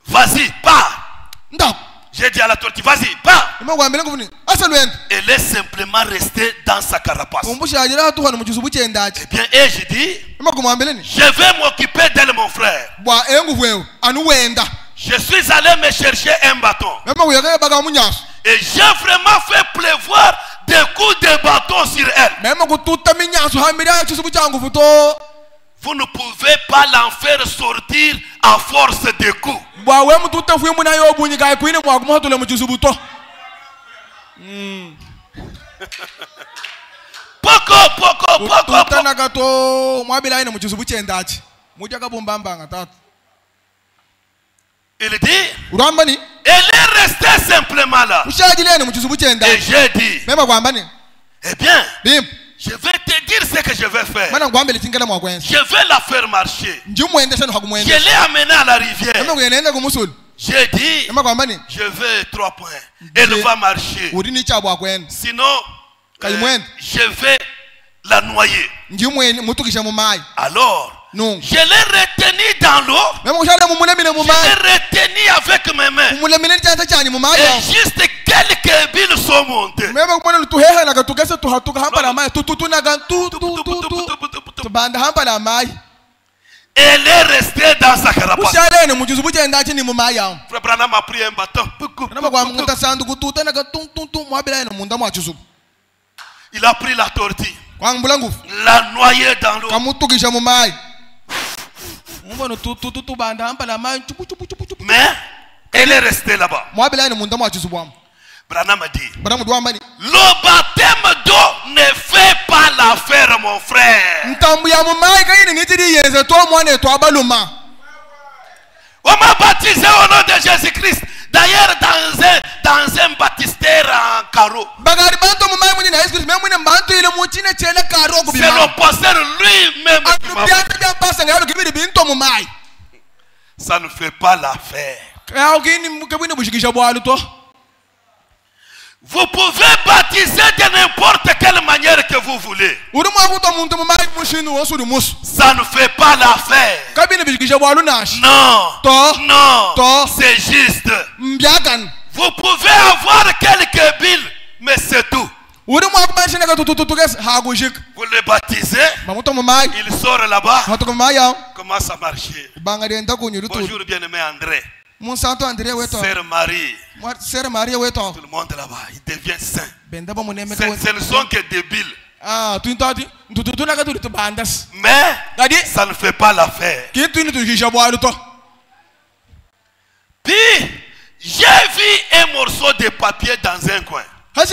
vas-y, pars. J'ai dit à la tortue, vas-y, pars. Elle est simplement restée dans sa carapace. Eh bien, et j'ai dit, je vais m'occuper d'elle, mon frère. Je suis allé me chercher un bâton. Et j'ai vraiment fait pleuvoir des coups de bâton sur elle. Vous ne pouvez pas l'en faire sortir à force de coups. Poco. Il dit, elle est restée simplement là. Et j'ai dit, eh bien, je vais te dire ce que je vais faire. Je vais la faire marcher. Je l'ai amenée à la rivière. J'ai dit, je veux 3 points. Elle va marcher. Sinon, je vais la noyer. Alors, je l'ai retenue dans l'eau. Je l'ai retenue avec mes mains. Et juste quelques billes sont montées. Elle est restée dans sa carapace. Frère Branham a pris un bâton. Il a pris la tortue. La noyer dans l'eau. Mais elle est restée là-bas. Branham a dit, le baptême d'eau ne fait pas l'affaire, mon frère. On m'a baptisé au nom de Jésus-Christ. D'ailleurs, dans un baptistère en carreau. C'est le pasteur lui-même. Ça ne fait pas l'affaire. Vous pouvez baptiser de n'importe quelle manière que vous voulez. Ça ne fait pas l'affaire. Non, c'est juste. Vous pouvez avoir quelques billes, mais c'est tout. Vous le baptisez, il sort là-bas, commence à marcher. Bonjour bien-aimé André. Sœur Marie, tout le monde là-bas, il devient saint. Ce ne sont que des billes. Mais ça ne fait pas l'affaire. Puis j'ai vu un morceau de papier dans un coin. Et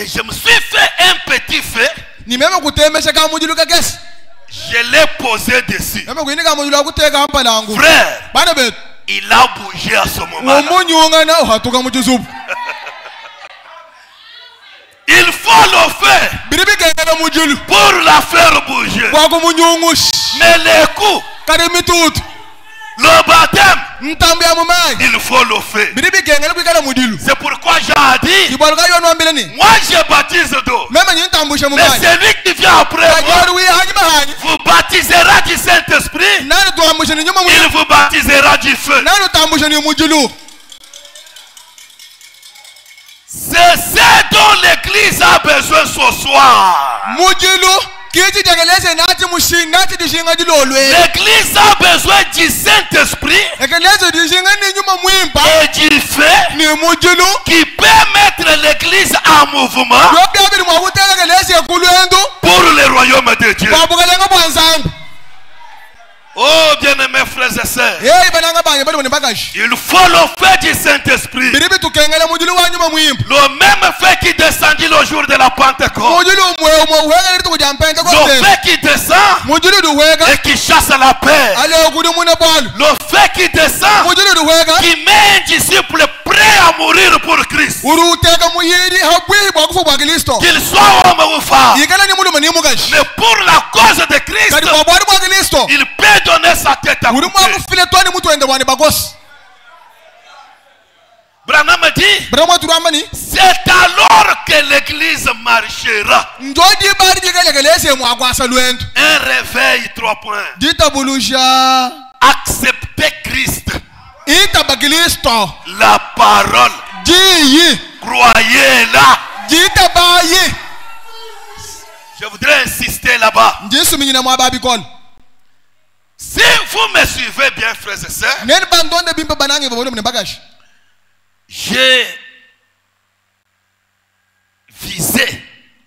je me suis fait un petit feu. Je l'ai posé dessus. Frère, il a bougé à ce moment-là. Il faut le faire pour la faire bouger. Mais les coups, le baptême, il faut le faire. C'est pourquoi j'ai dit, moi je baptise d'eau. Mais celui qui vient après moi, vous baptisera du Saint-Esprit. Il vous baptisera du feu. C'est ce dont l'église a besoin ce soir. L'église a besoin du Saint-Esprit et du feu qui peut mettre l'église en mouvement pour le royaume de Dieu. Oh bien-aimés frères et sœurs, Il faut le feu du Saint-Esprit. Le même feu qui descendit le jour de la Pentecôte. Le feu qui descend et qui chasse la paix. Le feu qui descend qui met un disciple prêt à mourir pour Christ. Qu'il soit homme ou femme. Mais pour la cause de Christ, il peut donner sa tête à couper. Branham dit, c'est alors que l'église marchera. Un réveil, 3 points. Acceptez Christ. La parole. Croyez-la. Je voudrais insister là-bas. Si vous me suivez bien, frères et sœurs,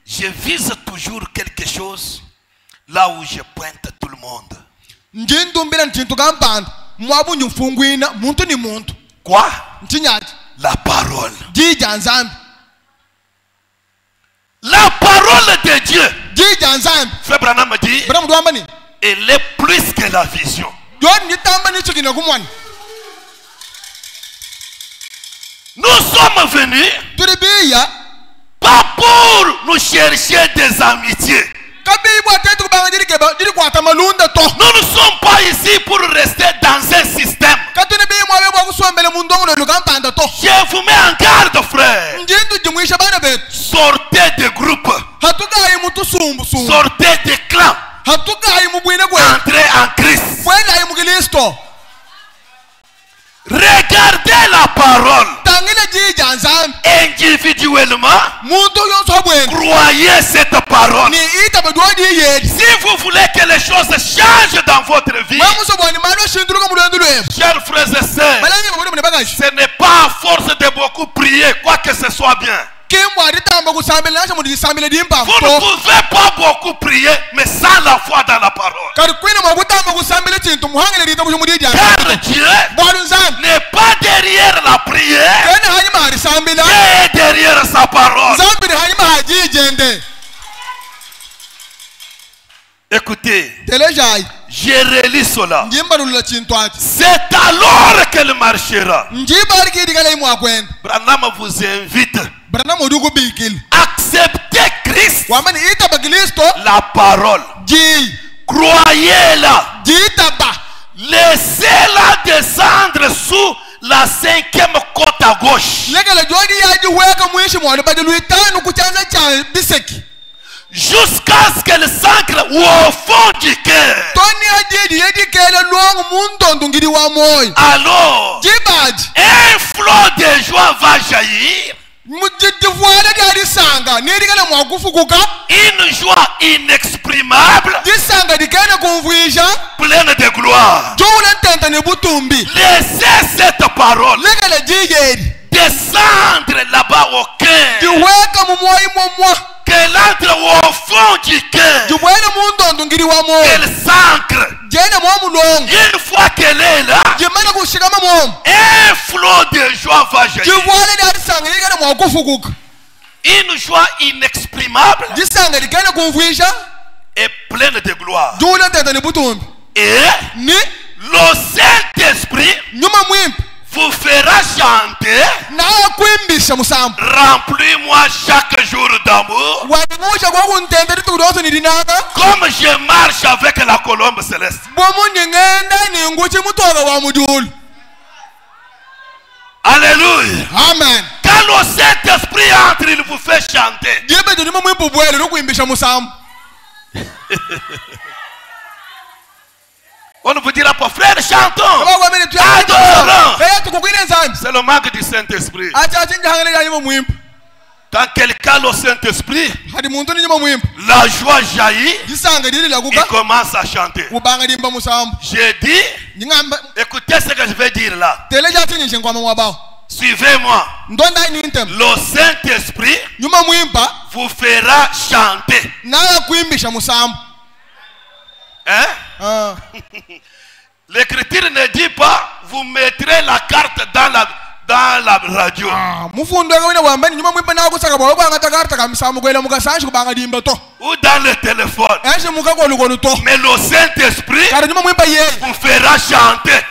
je vise toujours quelque chose là où je pointe tout le monde. Quoi? La parole. La parole de Dieu. Frère Branham dit, elle est plus que la vision. Nous sommes venus pas pour nous chercher des amitiés. Nous ne sommes pas ici pour rester dans un système. Je vous mets en garde, frère. Sortez des groupes. Sortez des clans. Entrez en Christ. Regardez la parole. Individuellement, croyez cette parole. Si vous voulez que les choses changent dans votre vie, chers frères et sœurs, ce n'est pas à force de beaucoup prier, quoi que ce soit bien. Vous ne pouvez pas beaucoup prier, mais sans la foi dans la parole. Car Dieu n'est pas derrière la prière, il est derrière sa parole. Écoutez, je relis cela. C'est alors qu'elle marchera. Branham vous invite. Acceptez Christ. La parole. Croyez-la. Laissez-la descendre sous la 5e côte à gauche. Jusqu'à ce qu'elle s'ancre au fond du cœur. Alors, un flot de joie va jaillir. Une joie inexprimable, pleine de gloire. Laissez cette parole descendre là-bas au cœur, qu'elle entre au fond du cœur, qu'elle s'ancre. Une fois qu'elle est là, un flot de joie va jaillir. Une joie inexprimable et pleine de gloire. Et le Saint-Esprit vous fera chanter. Remplis-moi chaque jour d'amour, comme je marche avec la colombe céleste. Alléluia. Amen. Quand le Saint-Esprit entre, il vous fait chanter. On vous dira pas, frère, chantons, adorons. C'est le manque du Saint-Esprit. Quand quelqu'un a le Saint-Esprit, la joie jaillit, il commence à chanter. J'ai dit, écoutez ce que je vais dire là. Suivez-moi. Le Saint-Esprit vous fera chanter. Hein? L'écriture ne dit pas vous mettrez la carte dans la radio. Ou dans le téléphone. Mais le Saint-Esprit vous fera chanter.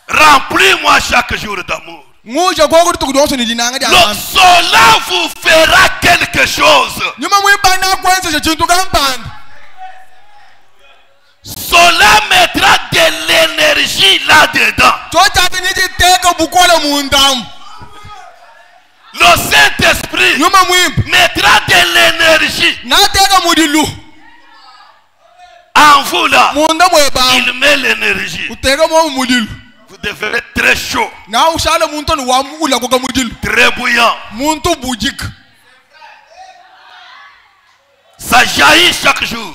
Remplis-moi chaque jour d'amour. Cela vous fera quelque chose. Cela mettra de l'énergie là-dedans. Le Saint-Esprit mettra de l'énergie en vous là. Il met l'énergie. Vous devenez très chaud, très bouillant. Ça jaillit chaque jour.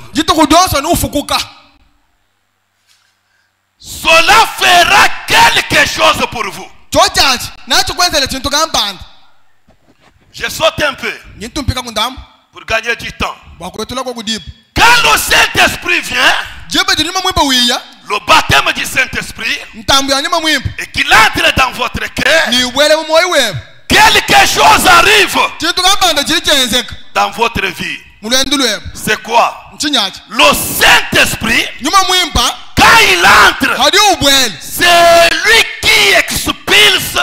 Cela fera quelque chose pour vous. Je saute un peu pour gagner du temps. Quand le Saint-Esprit vient, le baptême du Saint-Esprit, et qu'il entre dans votre cœur, quelque chose arrive dans votre vie. C'est quoi? Le Saint-Esprit, quand il entre, c'est lui qui expulse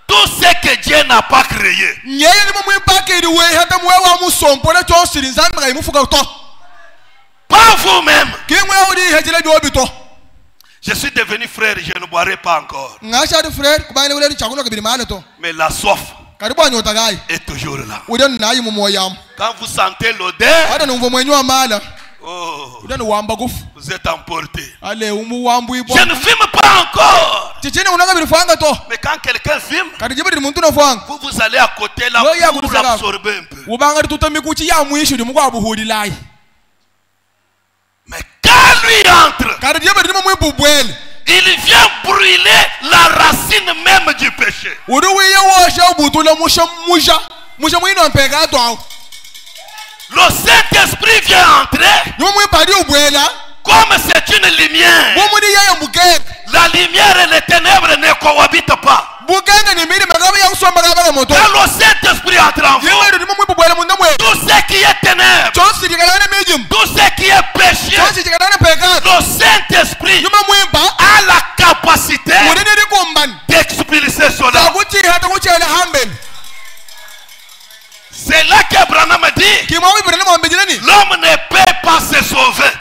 tout ce que Dieu n'a pas créé. Pas vous-même. Je suis devenu frère, je ne boirai pas encore. Mais la soif est toujours là. Quand vous sentez l'odeur, oh, vous êtes emporté. Je ne fume pas encore. Mais quand quelqu'un fume, vous allez à côté là pour l'absorber un peu. Mais quand lui entre, il vient brûler la racine même du péché. Le Saint-Esprit vient entrer. Comme c'est une lumière, la lumière et les ténèbres ne cohabitent pas. Quand le Saint-Esprit entre en vous, tout ce qui est ténèbres, tout ce qui est péché, le Saint-Esprit a la capacité d'expulser cela. C'est là qu'Abraham dit, l'homme ne peut pas se sauver.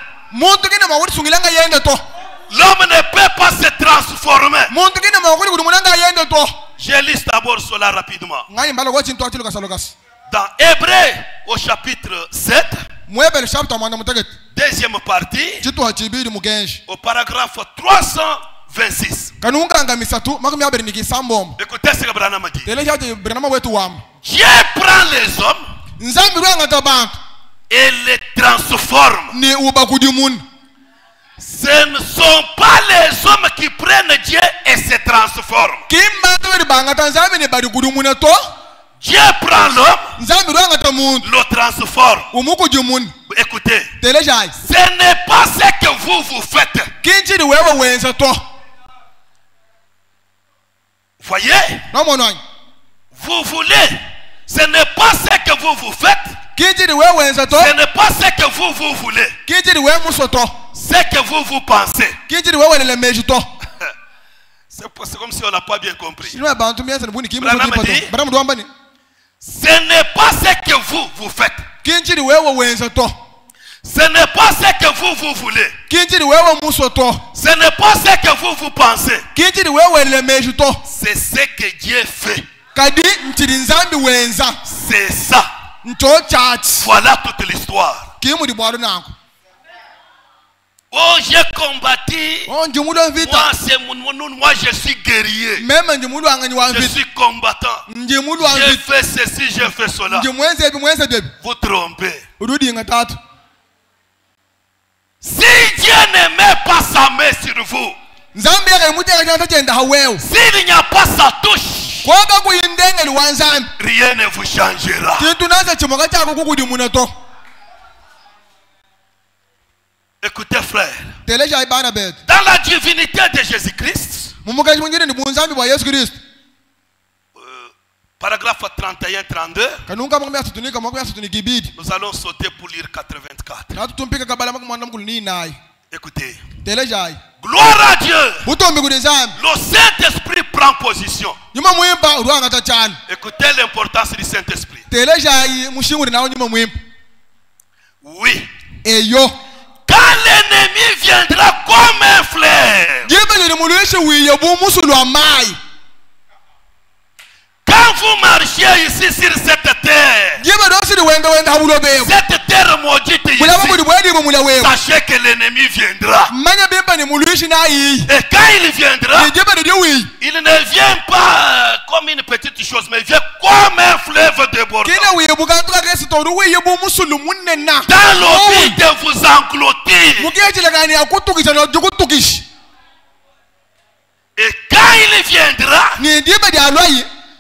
L'homme ne peut pas se transformer. Je lis d'abord cela rapidement. Dans Hébreux au chapitre 7, deuxième partie, au paragraphe 326. Écoutez ce que Branham dit. Dieu prend les hommes et les transforme. Ce ne sont pas les hommes qui prennent Dieu et se transforment. Dieu prend l'homme, le transforme. Écoutez, ce n'est pas ce que vous faites. Voyez? Vous voulez. Ce n'est pas ce que vous faites. Ce n'est pas ce que vous voulez. Ce que vous pensez. C'est comme si on n'a pas bien compris. Ce n'est pas ce que vous faites. Ce n'est pas ce que vous voulez. Ce n'est pas ce que vous pensez. C'est ce que Dieu fait. C'est ça. Voilà toute l'histoire. Oh, j'ai combattu. Moi, je suis guerrier. Je suis combattant. J'ai fait ceci, j'ai fait cela. Vous trompez. Si Dieu ne met pas sa main sur vous, s'il n'y a pas sa touche, rien ne vous changera. Écoutez, frère. Teleja ibana bet. Dans la divinité de Jésus-Christ, Mumukaji mwingine ni bunzambi bwa Yesu Kristo. Paragraphe 31-32. Kanunga mwa tutunika mwa tutunika ibidi. Nous allons sauter pour lire 84. Na tutumpika kabala mwa mwanda mkulu ni nayi. Écoutez. Teleja. Gloire à Dieu. Butombi kunizambi. Le Saint-Esprit prend position. Nyuma mwimba uruanga tachana. Écoutez l'importance du Saint-Esprit. Teleja mushinguri nawo nyuma mwimba. Oui. Eyo. Quand l'ennemi viendra comme un fleuve. Quand vous marchez ici sur cette terre, cette terre maudite ici, sachez que l'ennemi viendra. Et quand il viendra, il ne vient pas comme une petite chose, mais il vient comme un fleuve débordant. Dans l'envie de vous engloutir. Et quand il viendra,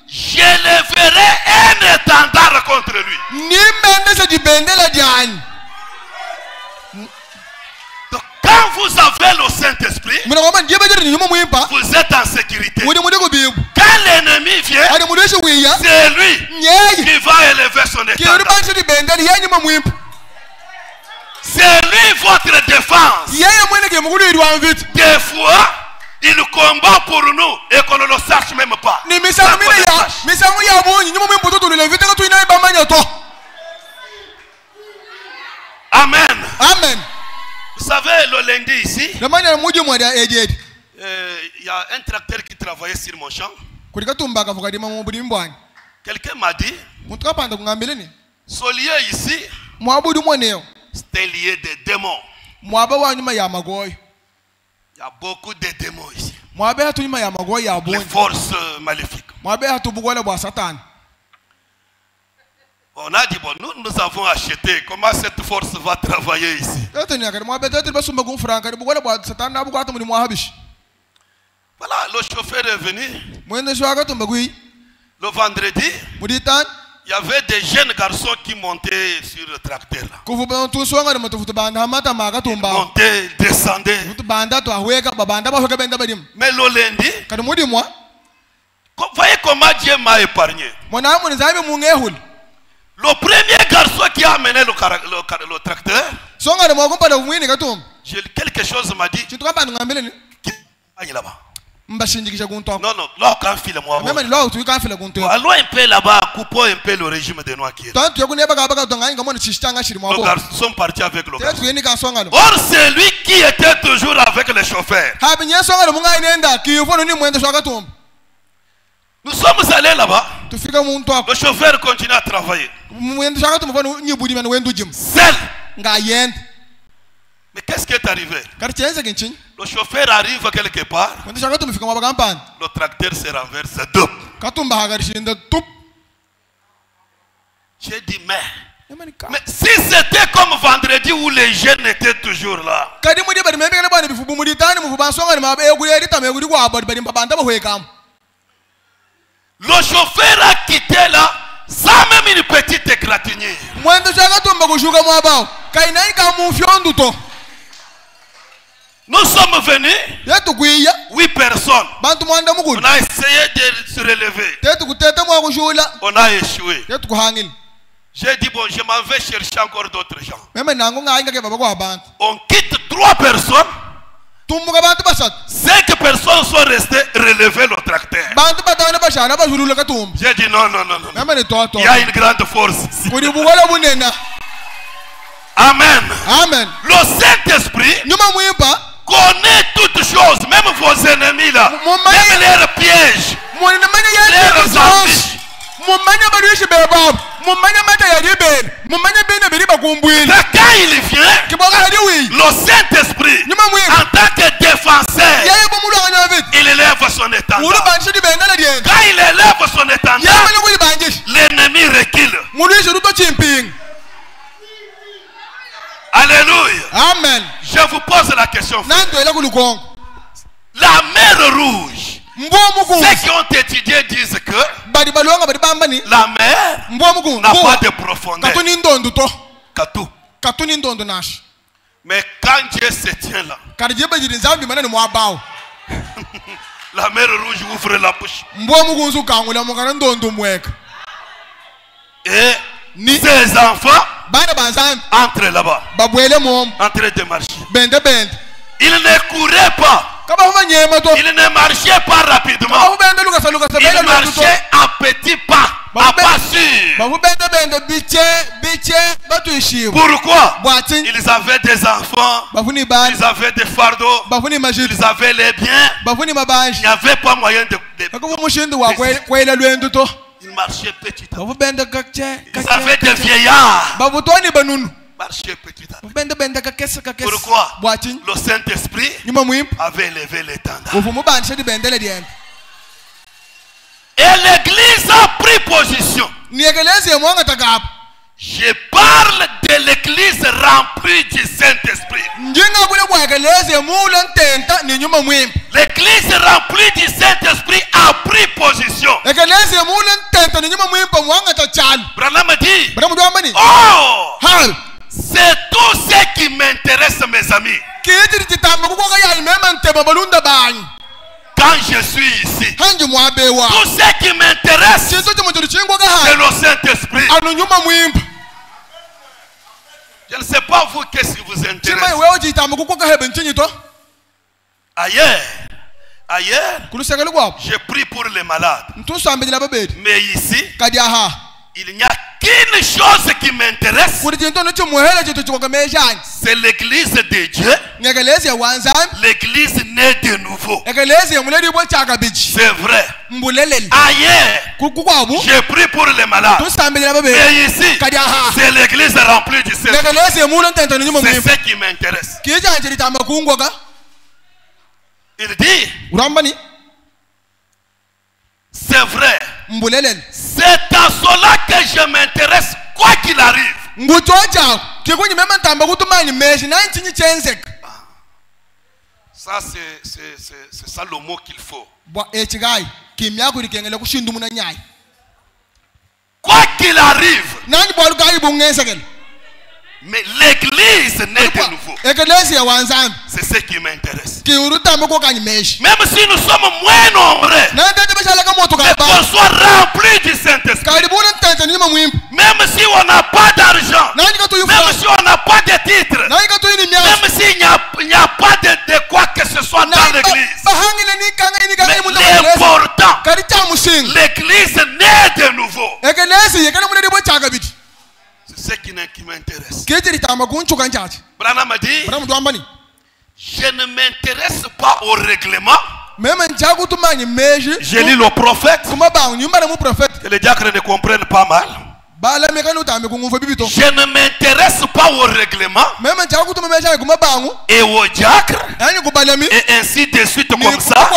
je le verrai un étendard contre lui. Donc quand vous avez le Saint-Esprit, vous êtes en sécurité. Quand l'ennemi vient, c'est lui qui va élever son étendard. C'est lui votre défense. Des fois, il combat pour nous et qu'on ne le sache même pas. Amen. Amen. Vous savez, le lundi ici, il y a un tracteur qui travaillait sur mon champ. Quelqu'un m'a dit, ce lieu ici, c'était lié des démons. Il y a beaucoup de démons ici. Les forces maléfiques. On a dit, bon, nous avons acheté. Comment cette force va travailler ici? Voilà, le chauffeur est venu. Le vendredi, il y avait des jeunes garçons qui montaient sur le tracteur là. Ils montaient, descendaient. Mais le lundi, voyez comment Dieu m'a épargné. Le premier garçon qui a amené le tracteur, quelque chose m'a dit, qui est là-bas. Non, non, là, quand il moi. Allons un peu là-bas, coupons un peu le régime des Noirs qui est là. Les garçons sont partis avec le garçon. Or, c'est lui qui était toujours avec le chauffeur. Nous sommes allés là-bas. Le chauffeur continue à travailler. Seul. Mais qu'est-ce qui est arrivé? Le chauffeur arrive quelque part. Le tracteur se renverse. J'ai dit, mais si c'était comme vendredi où les jeunes étaient toujours là. Le chauffeur a quitté là sans même une petite égratignure. Nous sommes venus 8 personnes. On a essayé de se relever. On a échoué. J'ai dit, bon, je m'en vais chercher encore d'autres gens. On quitte 3 personnes. 5 personnes sont restées relever le tracteur. J'ai dit non, non, non, non. Il y a une grande force ici. Amen. Amen. Le Saint-Esprit connaît toutes choses, même vos ennemis là, même leurs pièges, leurs affiches. Quand il vient, le Saint-Esprit, en tant que défenseur, il élève son étendard. Quand il élève son étendard, l'ennemi recule. Alléluia. Amen. Je vous pose la question. La mer Rouge, ceux qui ont étudié disent que la mer n'a pas de profondeur. Mais quand Dieu se tient là, la mer rouge ouvre la bouche. Et ses enfants entrent là-bas, en train de marcher. Ils ne couraient pas. Il ne marchait pas rapidement. Il marchait à petits pas, à pas sûr. Pourquoi? Ils avaient des enfants, ils avaient des fardeaux, ils avaient les biens. Il n'y avait pas moyen de... Ils marchaient petit à petit. Ils avaient des vieillards. Marcher petit à petit. Pourquoi? Le Saint-Esprit avait levé les tendances. Et l'église a pris position. Je parle de l'église remplie du Saint-Esprit. L'église remplie du Saint-Esprit a pris position. Branham dit, oh, c'est tout ce qui m'intéresse, mes amis. Quand je suis ici, tout ce qui m'intéresse, c'est le Saint-Esprit. Je ne sais pas vous, qu'est-ce qui vous intéresse. Ailleurs, je prie pour les malades. Mais ici, il n'y a qu'une chose qui m'intéresse. C'est l'église de Dieu. L'église née de nouveau. C'est vrai. Ailleurs, je prie pour les malades. Mais ici, c'est l'église remplie du Saint-Esprit. C'est ce qui m'intéresse. Il dit, c'est vrai. C'est à cela que je m'intéresse, quoi qu'il arrive. Ça, c'est ça le mot qu'il faut. Quoi qu'il arrive. Mais l'église naît de nouveau. C'est ce qui m'intéresse. Même si nous sommes moins nombreux, mais qu'on soit rempli du Saint-Esprit. Même si on n'a pas d'argent, même si on n'a pas de titre, même s'il n'y a pas de quoi que ce soit dans l'église. Mais l'important, l'église naît de nouveau. C'est ce qui m'intéresse. Branham a dit, je ne m'intéresse pas au règlement. Je lis le prophète. Que les diacres ne comprennent pas mal. Je ne m'intéresse pas au règlement et au diacre et ainsi de suite comme ça,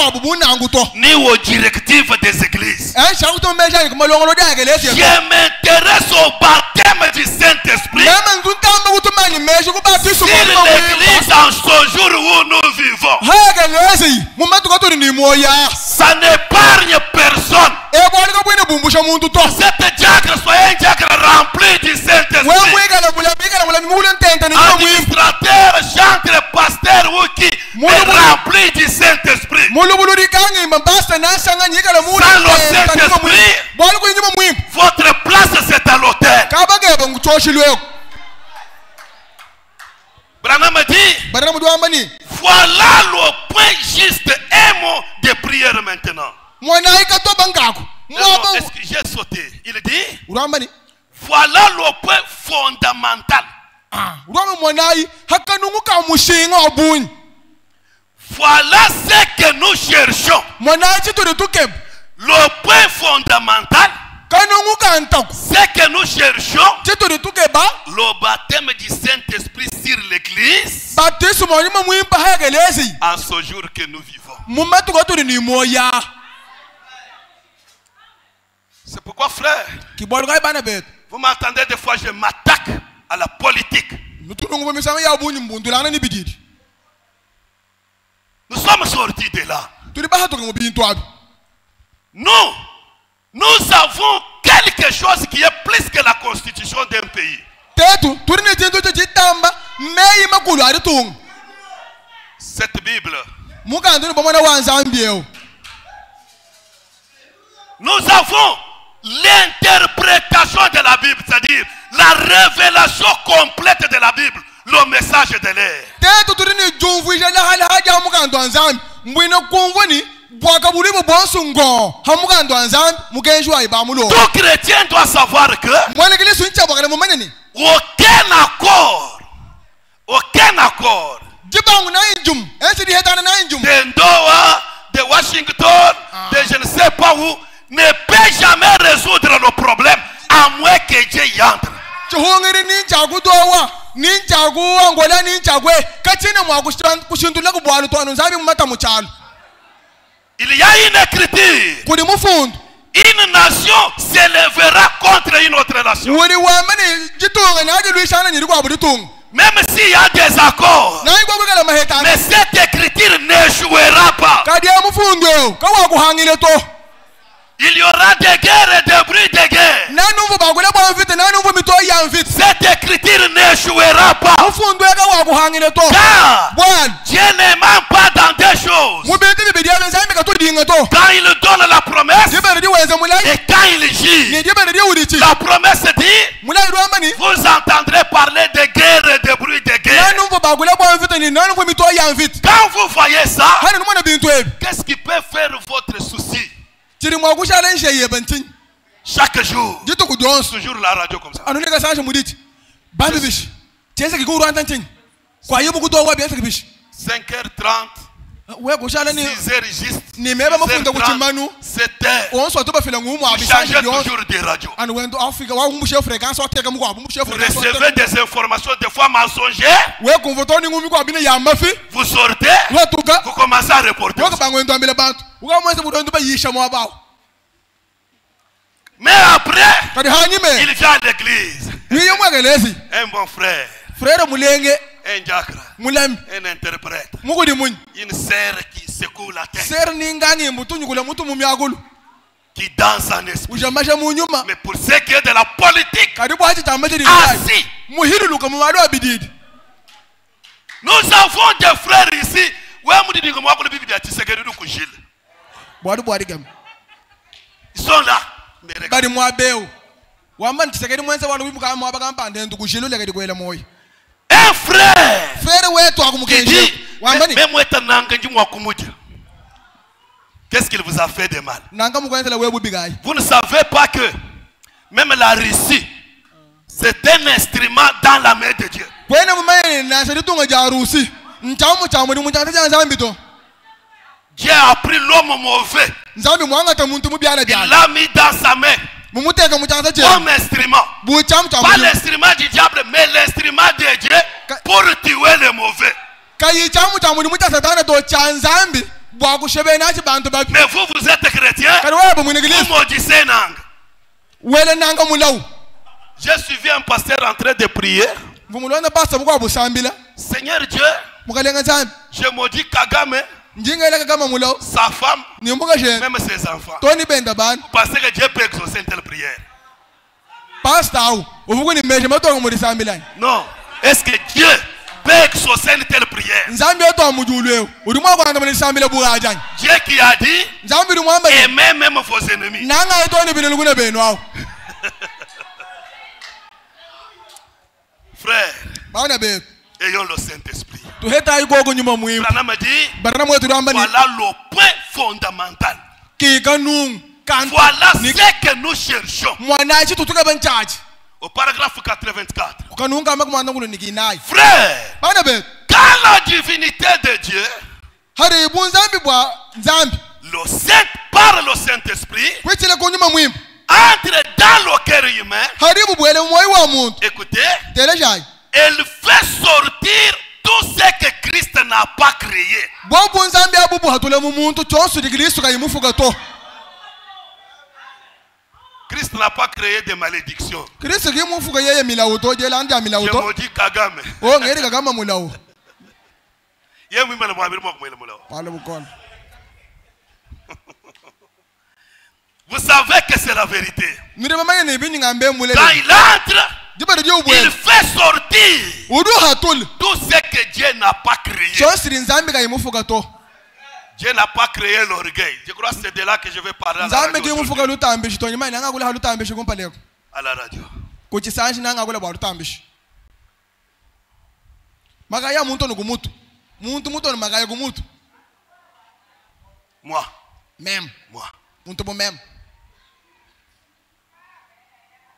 ni aux directives des églises. Je m'intéresse au baptême du Saint-Esprit. Sur l'église en ce jour où nous vivons, ça n'épargne personne. Cet diacre soit un diacre rempli du Saint-Esprit. Administrateur, chantre, pasteur ou qui est rempli du Saint-Esprit. Sans le Saint-Esprit, votre place c'est à l'autel. Branham dit, voilà le point juste, un mot de prière maintenant. Est-ce que j'ai sauté? Il dit, voilà le point fondamental. Voilà ce que nous cherchons. Le point fondamental, ce que nous cherchons, le baptême du Saint-Esprit sur l'église en ce jour que nous vivons. C'est pourquoi, frère, vous m'entendez des fois, je m'attaque à la politique. Nous sommes sortis de là. Nous avons quelque chose qui est plus que la constitution d'un pays. Cette Bible, nous avons l'interprétation de la Bible, c'est-à-dire la révélation complète de la Bible, le message de l'air. Tout chrétien doit savoir que aucun accord de Ndoa, de Washington, de je ne sais pas où, ne peut jamais résoudre nos problèmes à moins que Dieu y entre. Il y a une écriture. Une nation s'élèvera contre une autre nation. Même s'il y a des accords, mais cette écriture n'échouera pas. Il y aura des guerres et des bruits de guerre. Cette écriture n'échouera pas. Car Dieu ne ment pas dans des choses. Quand il donne la promesse et quand il gît, la promesse dit: vous entendrez parler de guerre et de bruits de guerre. Quand vous voyez ça, qu'est-ce qui peut faire votre souci? Chaque jour, toujours la radio comme ça. 5h30, 6h juste, 6h30, 7h. Vous changez toujours de radio. Vous recevez des informations des fois mensongères. Vous sortez, vous commencez à reporter. Mais après, il vient à l'église. Un bon frère, un diacre, un interprète, une sœur qui secoue la tête, qui danse en esprit. Mais pour ce qui est de la politique, assis. Nous avons des frères ici. Ils sont là. Un frère qui dit: qu'est-ce qu'il vous a fait de mal? Vous ne savez pas que même la Russie, c'est un instrument dans la main de Dieu. Dieu a pris l'homme mauvais. Il l'a mis dans sa main comme instrument. Pas l'instrument du diable, mais l'instrument de Dieu pour tuer les mauvais. Mais vous, vous êtes chrétien, vous maudissez Nang. J'ai suivi un pasteur en train de prier. Seigneur Dieu, je maudis Kagame, sa femme, même ses enfants. Parce que Dieu peut exaucer une telle prière. Non. Est-ce que Dieu peut exaucer une telle prière? Dieu qui a dit: aimez même vos ennemis. Frère, ayons le Saint-Esprit. Branham dit: voilà le point fondamental. Voilà ce que nous cherchons. Au paragraphe 84. Frère, quand la divinité de Dieu, le Saint par le Saint-Esprit, entre dans le cœur humain, écoutez, elle fait sortir tout ce que Christ n'a pas créé. Christ n'a pas créé de malédiction. Je maudis Kagame. Vous savez que c'est la vérité. Quand il entre Il fait sortir tout ce que Dieu n'a pas créé. Dieu n'a pas créé l'orgueil. Je crois que c'est de là que je vais parler à la radio. À la radio. Moi. Même. Moi. Même.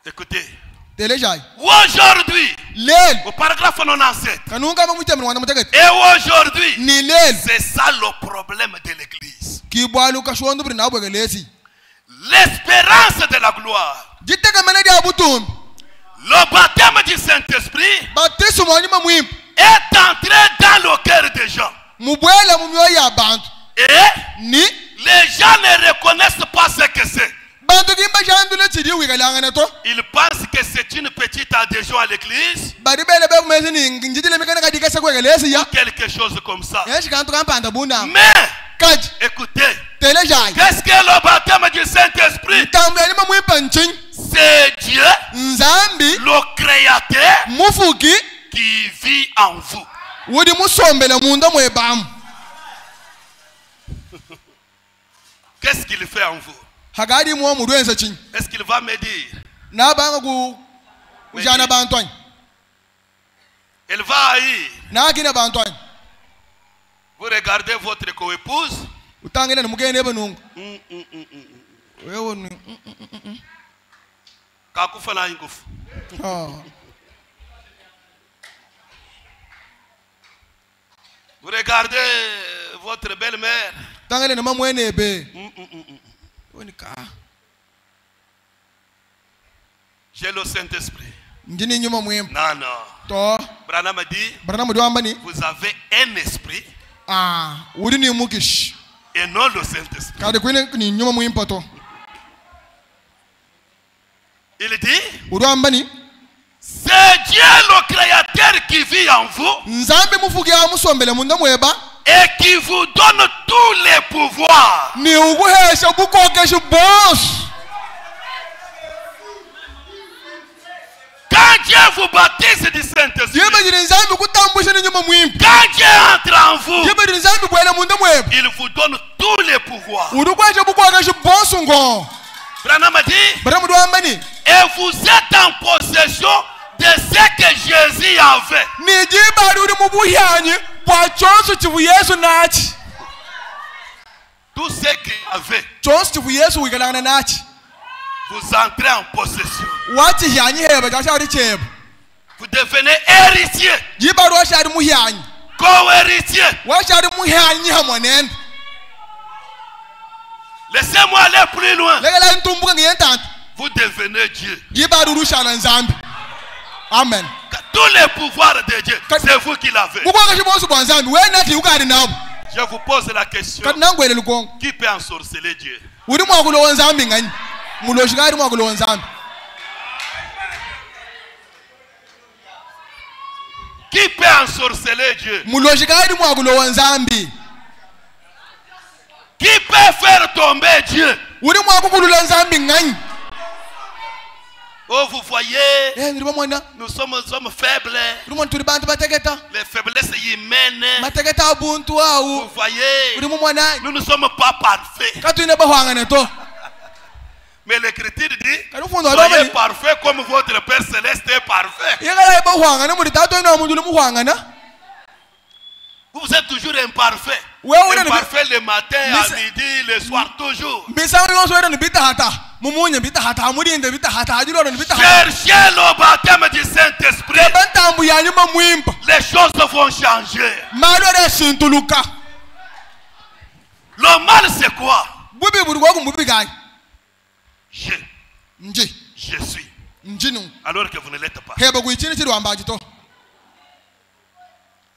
Écoutez. Aujourd'hui, au paragraphe 97, et aujourd'hui, c'est ça le problème de l'église. L'espérance de la gloire, le baptême du Saint-Esprit est entré dans le cœur des gens. Et les gens ne reconnaissent pas ce que c'est. Ils pensent que c'est une petite adhésion à l'église, quelque chose comme ça. Mais, écoutez, qu'est-ce que le baptême du Saint-Esprit? C'est Dieu, le Créateur, qui vit en vous. Qu'est-ce qu'il fait en vous? Est-ce qu'il va me dire? Elle va haïr. Vous regardez votre coépouse. Vous regardez votre belle-mère. J'ai le Saint-Esprit. Non, non. Branham a dit, vous avez un esprit et non le Saint-Esprit. Il dit, c'est Dieu le Créateur qui vit en vous et qui vous donne tous les pouvoirs. Quand Dieu vous baptise du Saint-Esprit, quand Dieu entre en vous, il vous donne tous les pouvoirs. Branham a dit, et vous êtes en possession de ce que Jésus avait. Tout ce qu'il avait, vous entrez en possession. Vous devenez héritier. Co-héritier. Laissez-moi aller plus loin. Vous devenez Dieu. Amen. Tous les pouvoirs de Dieu, c'est vous qui l'avez. Je vous pose la question. Qui peut ensorceler Dieu? Qui peut ensorceler Dieu? Qui peut faire tomber Dieu? Oh, vous voyez, nous sommes faibles. Les faiblesses humaines. Vous voyez, nous ne sommes pas parfaits. Mais l'Écriture dit, soyez parfaits comme votre Père Céleste est parfait. Vous êtes toujours imparfait. Imparfait le matin, à midi, le soir, toujours. Cherchez le baptême du Saint-Esprit. Les choses vont changer. Le mal, c'est quoi? Je suis. Alors que vous ne l'êtes pas.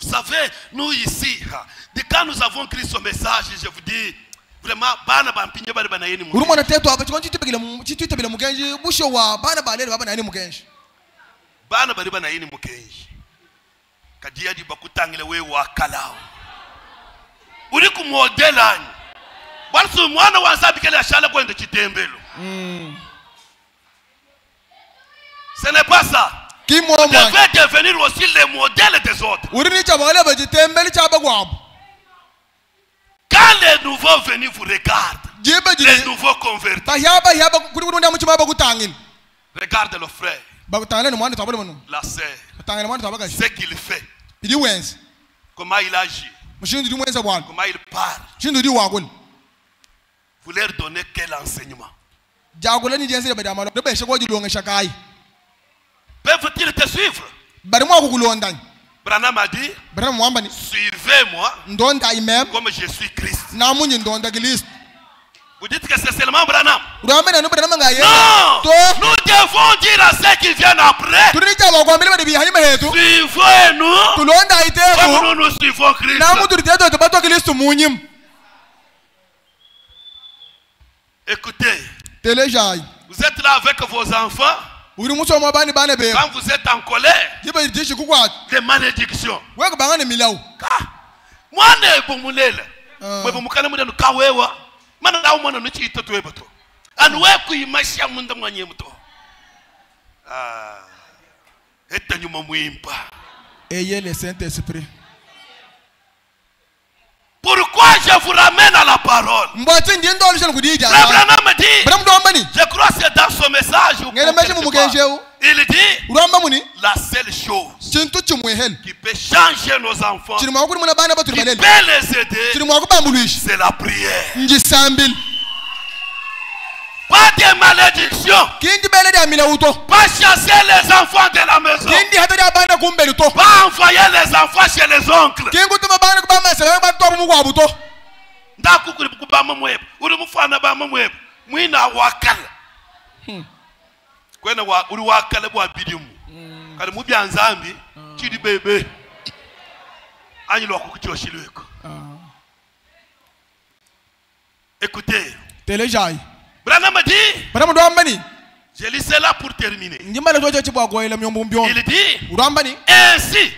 Vous savez, nous ici, quand nous avons écrit ce message, je vous dis, vraiment, ce n'est pas ça. Vous devez devenir aussi le modèle des autres. Quand les nouveaux venus vous regardent, les nouveaux convertis, regarde le frère, la sœur, ce qu'il fait, comment il agit, comment il parle. Vous leur donnez quel enseignement? Peuvent-ils te suivre? Branham a dit, suivez-moi comme je suis Christ. Vous dites que c'est seulement Branham? Non! Nous devons dire à ceux qui viennent après, suivez-nous comme nous nous suivons Christ. Écoutez, vous êtes là avec vos enfants. Quand vous êtes en colère, des malédictions. Moi, ayez le Saint-Esprit. Pourquoi je vous ramène à la parole? Je crois que c'est dans son message. Il dit la seule chose qui peut changer nos enfants, qui peut les aider, c'est la prière. Pas de malédiction. Pas chasser les enfants de la maison. Pas envoyer les enfants chez les oncles. Écoutez, Branham dit, je lis cela pour terminer. Il dit, ainsi,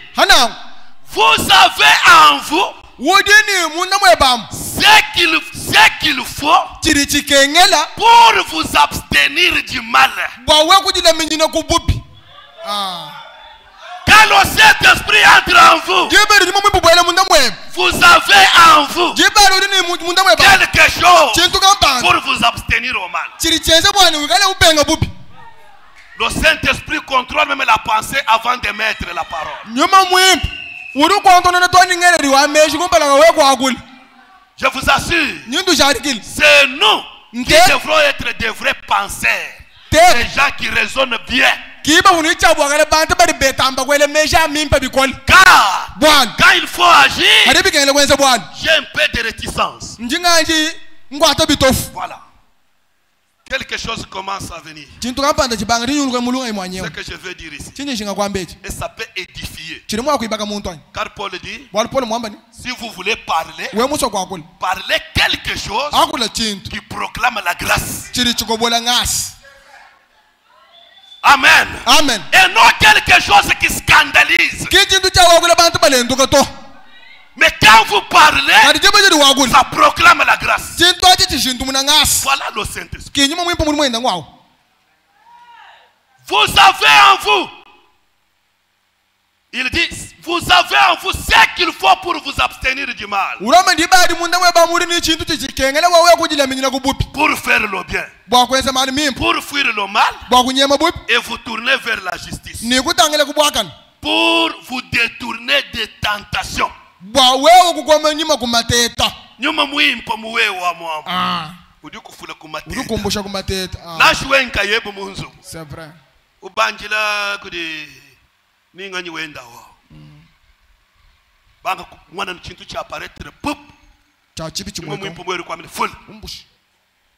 vous avez en vous ce qu'il faut pour vous abstenir du mal. Quand le Saint-Esprit entre en vous, vous avez en vous quelque chose pour vous abstenir au mal. Le Saint-Esprit contrôle même la pensée avant de mettre la parole. Je vous assure, c'est nous qui devrons être des vrais penseurs, des gens qui raisonnent bien. Car quand il faut agir, j'ai un peu de réticence. Voilà. Quelque chose commence à venir. Ce que je veux dire ici. Et ça peut édifier. Car Paul dit, si vous voulez parler, parlez quelque chose qui proclame la grâce. Amen. Amen. Et non quelque chose qui scandalise. Mais quand vous parlez, ça proclame la grâce. Voilà le Saint-Esprit. Vous avez en vous, il dit, vous avez en vous ce qu'il faut pour vous abstenir du mal. Pour faire le bien. Pour fuir le mal. Et vous tourner vers la justice. Pour vous détourner des tentations. C'est vrai. Ninganyi wenda wa banga mwana chintu cha apparaître pop cha chibi chimwe mpomwero kwa mine full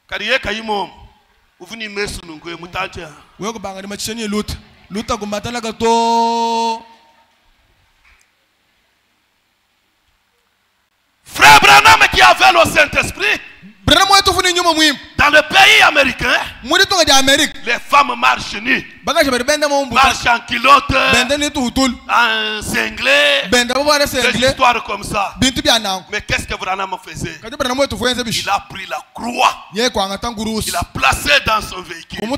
kariye kayimo uvuni mesu nungwe mutanja wewe kubanga ni machisheni luta kumatala gato. Frère Branham qui avait le Saint-Esprit, Dans le pays américain, les femmes marchent nues, marchent en culotte, en cinglé, des histoires comme ça. Mais qu'est-ce que Branham faisait? Il a pris la croix, il a placé dans son véhicule. Il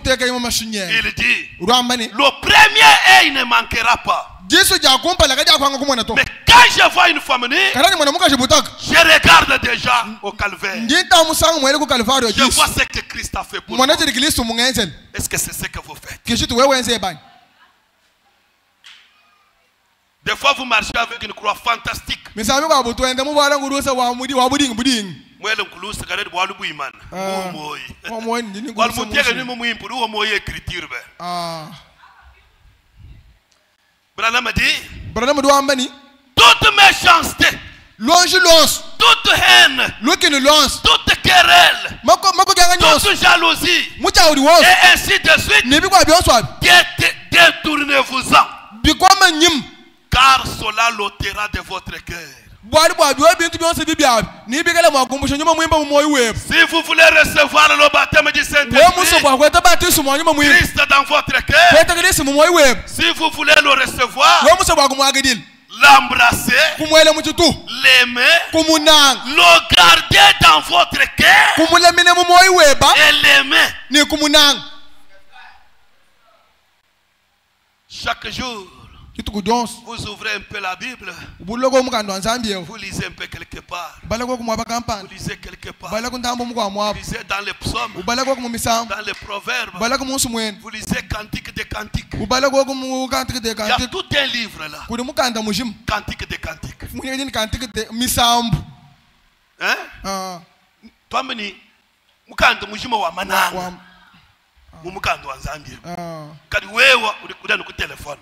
dit, le premier et il ne manquera pas. Mais quand je vois une femme nue, je regarde déjà au calvaire. Je vois ce que Christ a fait pour moi. Est-ce que c'est ce que vous faites? Des fois vous marchez avec une croix fantastique. Branham dit, toute méchanceté, toute haine, toute querelle, toute jalousie, et ainsi de suite, détournez-vous-en, car cela l'ôtera de votre cœur. Si vous voulez recevoir le baptême du Saint-Esprit, Christ dans votre cœur, si vous voulez le recevoir, l'embrasser, l'aimer, le garder dans votre cœur et l'aimer chaque jour. Vous ouvrez un peu la Bible, vous lisez un peu quelque part, vous lisez quelque part, vous lisez dans les psaumes, dans les proverbes, vous lisez Cantique des Cantiques. Il y a tout un livre là, Cantique des Cantiques. Hein? Toi, Meni, Mukando Mujima wa Mananga, Mukando wa Zambia. Kadi wewe udano ku telephone.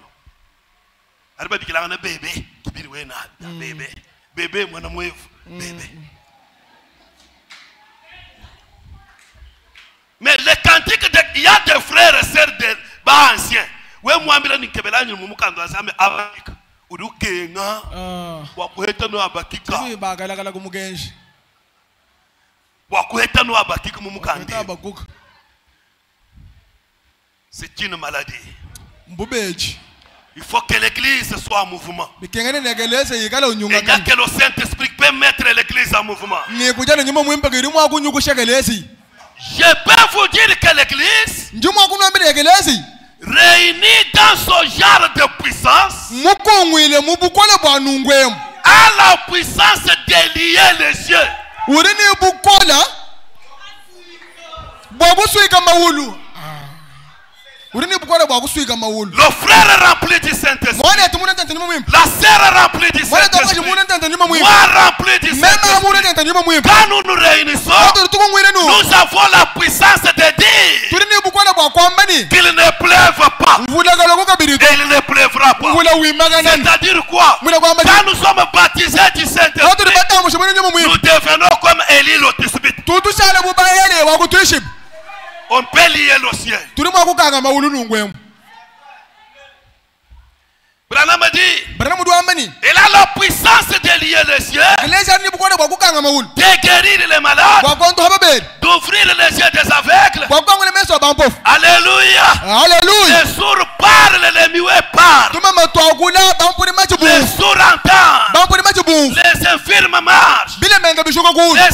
Ariba bikilanga na bébé, kibiri we na bébé mwana mwevu, bébé. Mais les cantiques, il y a des frères et sœurs de bas anciens. Ouais, moi, je suis là, je suis là, je suis là, c'est une maladie. Il faut que l'église soit en mouvement. Il n'y a que le Saint-Esprit qui peut mettre l'église en mouvement. Je peux vous dire que l'église, réunie dans ce genre de puissance, a la puissance de lier les cieux. Le frère rempli du Saint-Esprit, la sœur remplie du Saint-Esprit, moi rempli du Saint-Esprit. Quand nous nous réunissons, nous avons la puissance de dire qu'il ne pleuve pas et il ne pleuvra pas. C'est-à-dire quoi? Quand nous sommes baptisés du Saint-Esprit, nous devenons comme Élie le Tishbite. On peut lier le ciel. Branham dit, il a la puissance de lier les cieux, de guérir les malades, d'ouvrir les yeux des aveugles. Alléluia. Les sourds parlent, les muets parlent, les sourds entendent, les infirmes marchent, les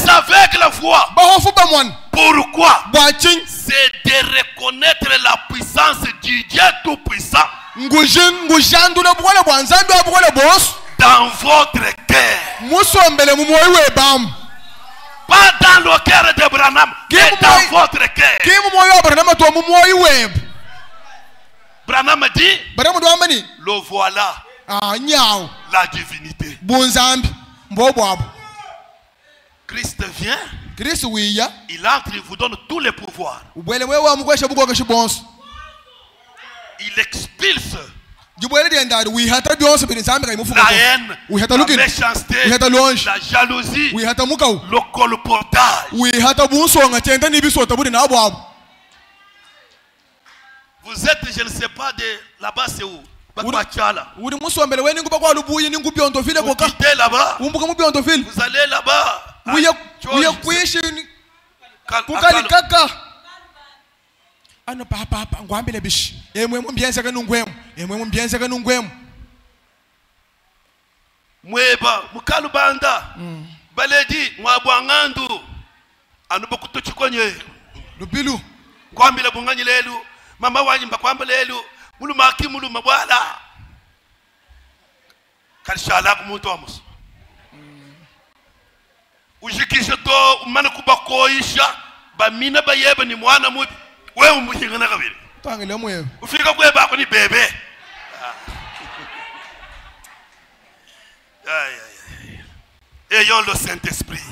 aveugles voient. Pourquoi? C'est de reconnaître la puissance du Dieu Tout-Puissant dans votre cœur. Pas dans le cœur de Branham, mais dans votre cœur. Branham dit, le voilà, la divinité. Christ vient, il entre, il vous donne tous les pouvoirs. Il expulse la haine, la méchanceté, la jalousie, le colportage. Vous êtes, je ne sais pas, de là-bas c'est où? Vous quittez là-bas, vous allez là-bas. kukali kaka ano papa ngwambile bishi emwe mbienza kanungwemu emwe mbienza kanungwemu mweba mukalubanda baledi mwabwangandu anubokutochikonye lubilu kwambile bunganyi lelu mama wanyi mbakwamba lelu mulumaki muluma bwala kalishala kumuntu wamuso ujikisha to umana kubakoisha bamina bayeba ni mwana mubi wewe umuhinga na kabiri tangile mwewe ufika kweba ko ni bebe ayons le Saint-Esprit.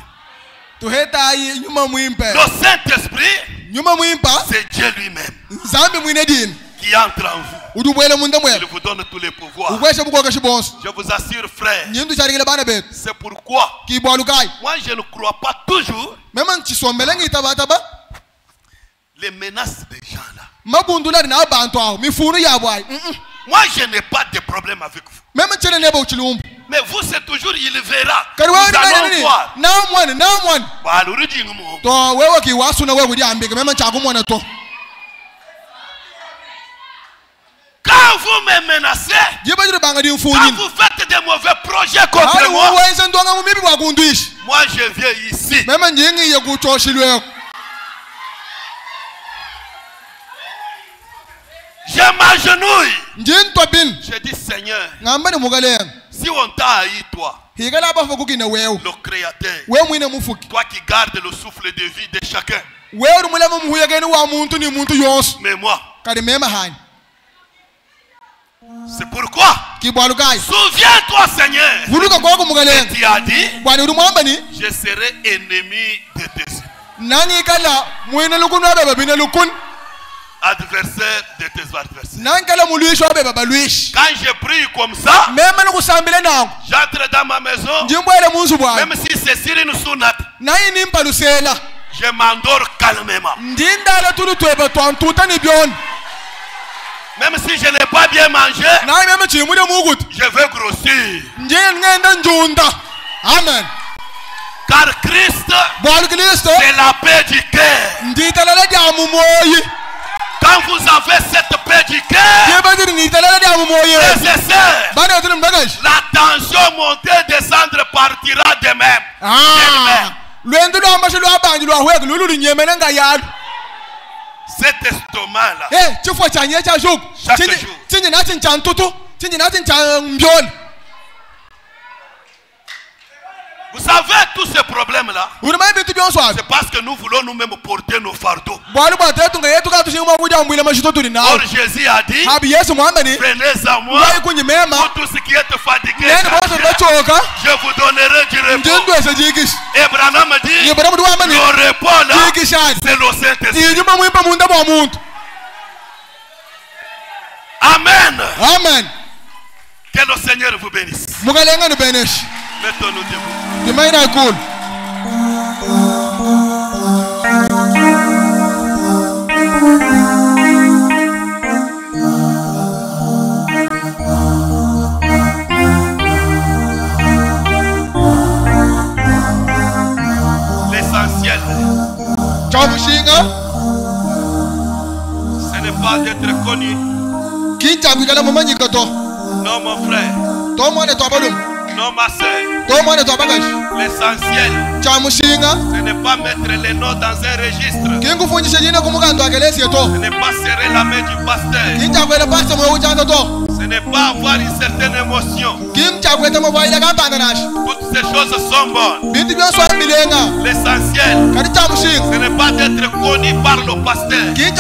Le Saint-Esprit, c'est Dieu lui-même qui entre en vous. Il vous donne tous les pouvoirs. Je vous assure, frère, c'est pourquoi moi je ne crois pas toujours les menaces des gens là. Moi je n'ai pas de problème avec vous. Mais vous c'est toujours il verra. Nous allons voir. Quand vous me menacez, quand vous faites des mauvais projets contre moi, moi je viens ici. Je m'agenouille. Je dis Seigneur, si on t'a haï toi, le Créateur, toi qui gardes le souffle de vie de chacun, mais moi, c'est pourquoi souviens-toi Seigneur, et tu as dit, je serai ennemi de tes adversaire de tes adversaires. Quand je prie comme ça, j'entre dans ma maison, même si c'est sur une sounate, je m'endors calmement. Même si je n'ai pas bien mangé, je vais grossir. Amen. Car Christ, c'est la paix du cœur. Quand vous avez cette paix du cœur, la tension montée et descendre partira de même. Cet estomac-là, chaque jour. Vous savez tous ces problèmes-là, c'est parce que nous voulons nous-mêmes porter nos fardeaux. Or Jésus a dit, venez à moi, pour tout ce qui est fatigué, je vous donnerai du repos. Et Branham a dit, le repos là, c'est le Saint-Esprit. Amen. Amen. Que le Seigneur vous bénisse. Mettons-nous debout. L'essentiel, ce n'est pas d'être connu. Non mon frère. Non ma soeur. L'essentiel, ce n'est pas mettre les noms dans un registre. Ce n'est pas serrer la main du pasteur. Ce n'est pas avoir une certaine émotion. Toutes ces choses sont bonnes. L'essentiel, ce n'est pas d'être connu par le pasteur. Mais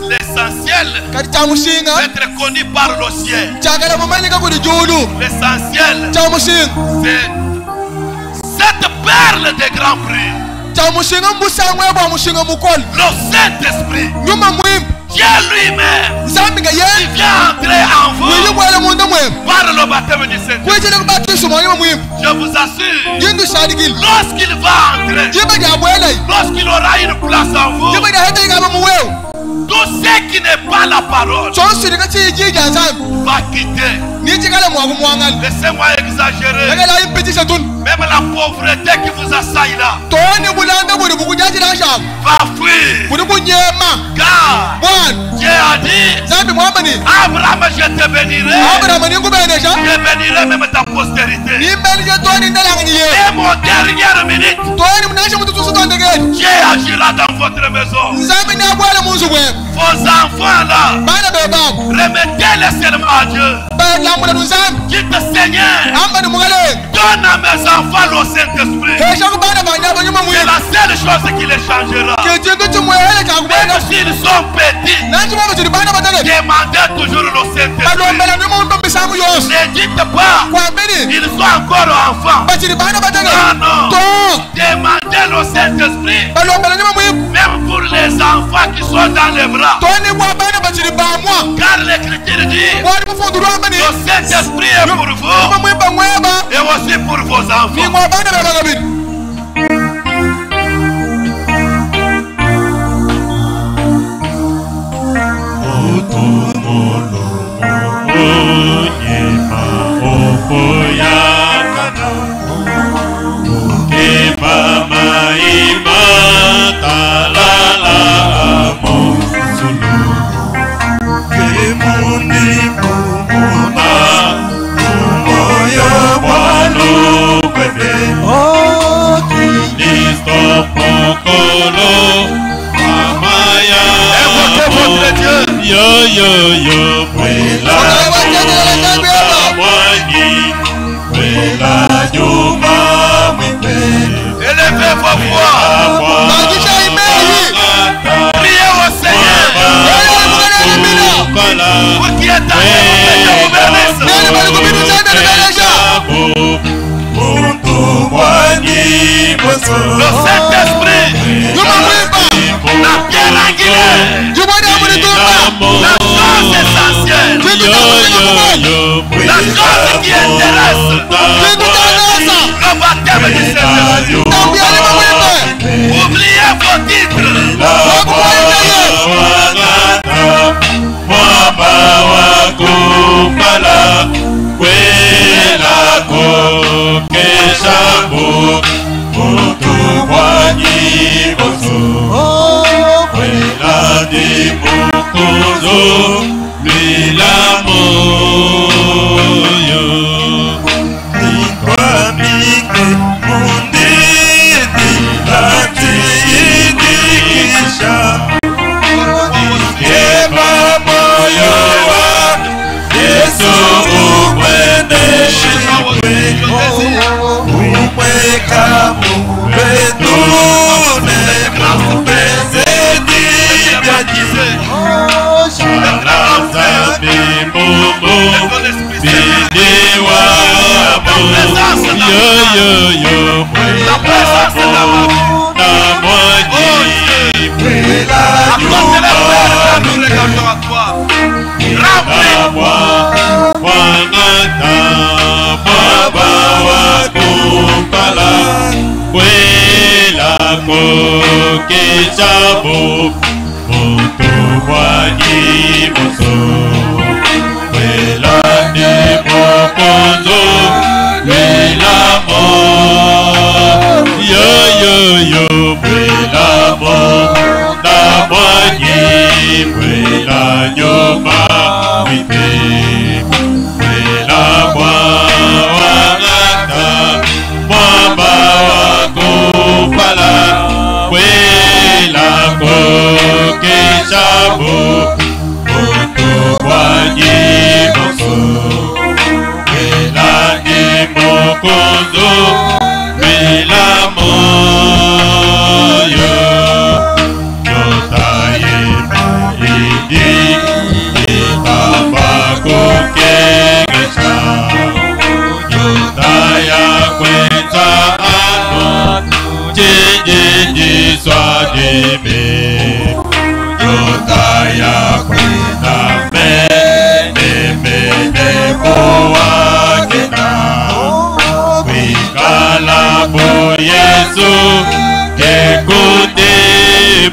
l'essentiel, d'être connu par le ciel. L'essentiel, c'est cette perle de grand prix. Le Saint-Esprit, Dieu lui-même, il vient entrer en vous par le baptême du Saint-Esprit. Je vous assure, lorsqu'il va entrer, lorsqu'il aura une place en vous, Tout ce qui n'est pas la parole va quitter. Laissez-moi exagérer. Même la pauvreté qui vous assaille là va fuir. Car Dieu a dit, Abraham, je te bénirai. Je bénirai même ta postérité. Et mon dernière minute, Dieu agira dans votre maison. Vos enfants là, remettez-les seulement à Dieu. Dites Seigneur, donne à mes enfants le Saint-Esprit. C'est la seule chose qui les changera. Même s'ils sont petits, demandez toujours le Saint-Esprit. Ne dites pas, ils sont encore enfants. Non, demandez le Saint-Esprit. Même pour les enfants qui sont dans les bras. Car l'Écriture dit, le Saint-Esprit est pour vous et aussi pour vos enfants. Élevez vos voix. Priez au Seigneur. Pour qui est arrivé, le Saint-Esprit, la pierre angulaire, la chose essentielle, la chose qui intéresse, le baptême du Saint-Esprit. Oubliez vos titres. La présence de la nous regardons à toi.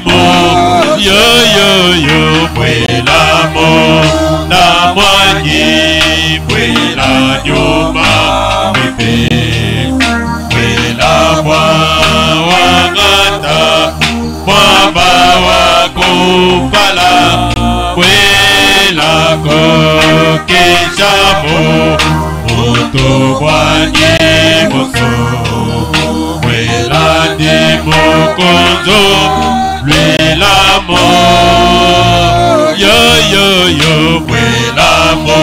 demo yo yo yo bwelamo na mwanyi bwela nyuma mipe bwela mwa wangata mwamba wakupala bwela kokeshamo mutu mwanyi moso bwela demo konzo bwela mo yo yo yo bwela mo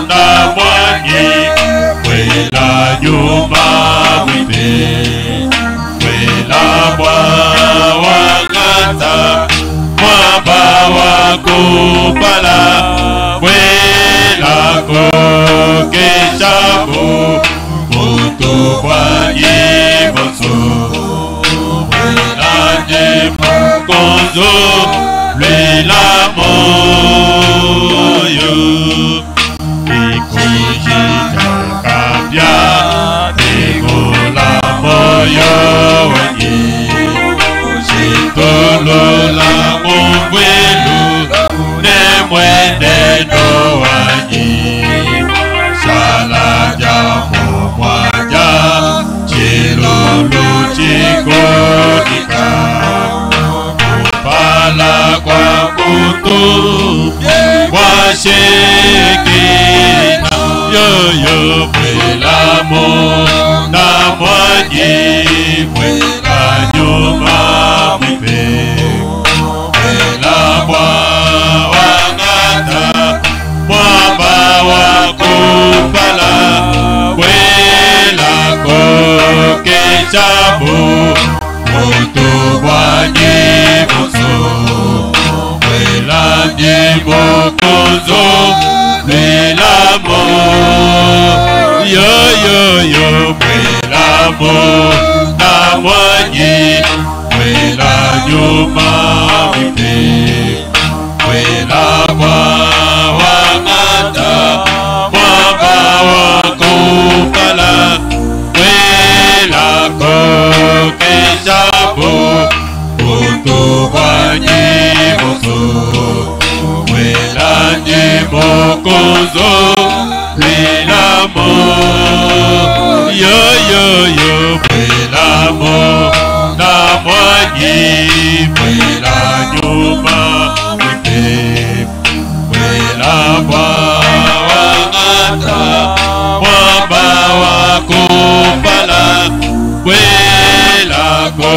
na mwanyi bwela nyuma mwipe bwela mwa wangata mwamba wakupala bwela kokeshamo mutu mwanyi moso bwela demo konzo bwela moyo ikujita kapya tegola moyo wanyi sitolola mubwelu ne mwenendo wanyi salaja mumwaja chilulu chikonika kupala kwa kutu washekina yoyo bwelamo na mwanyi bwela nyuma mwipe bwela mwa wangata mwamba wakupala bwela kokeshamo mutu mwanyi moso bwela demo konzo bwela mo yo yo yo bwela mo na mwanyi bwela nyuma mwipe bwela mwa wangata mwamba wakupala bwela kokeshamo mutu mwanyi moso bwela demo konzo bwela mo yo yo yo bwela mo na mwanyi bwela nyuma mwipe bwela mwa wangata mwamba wakupala bwela ko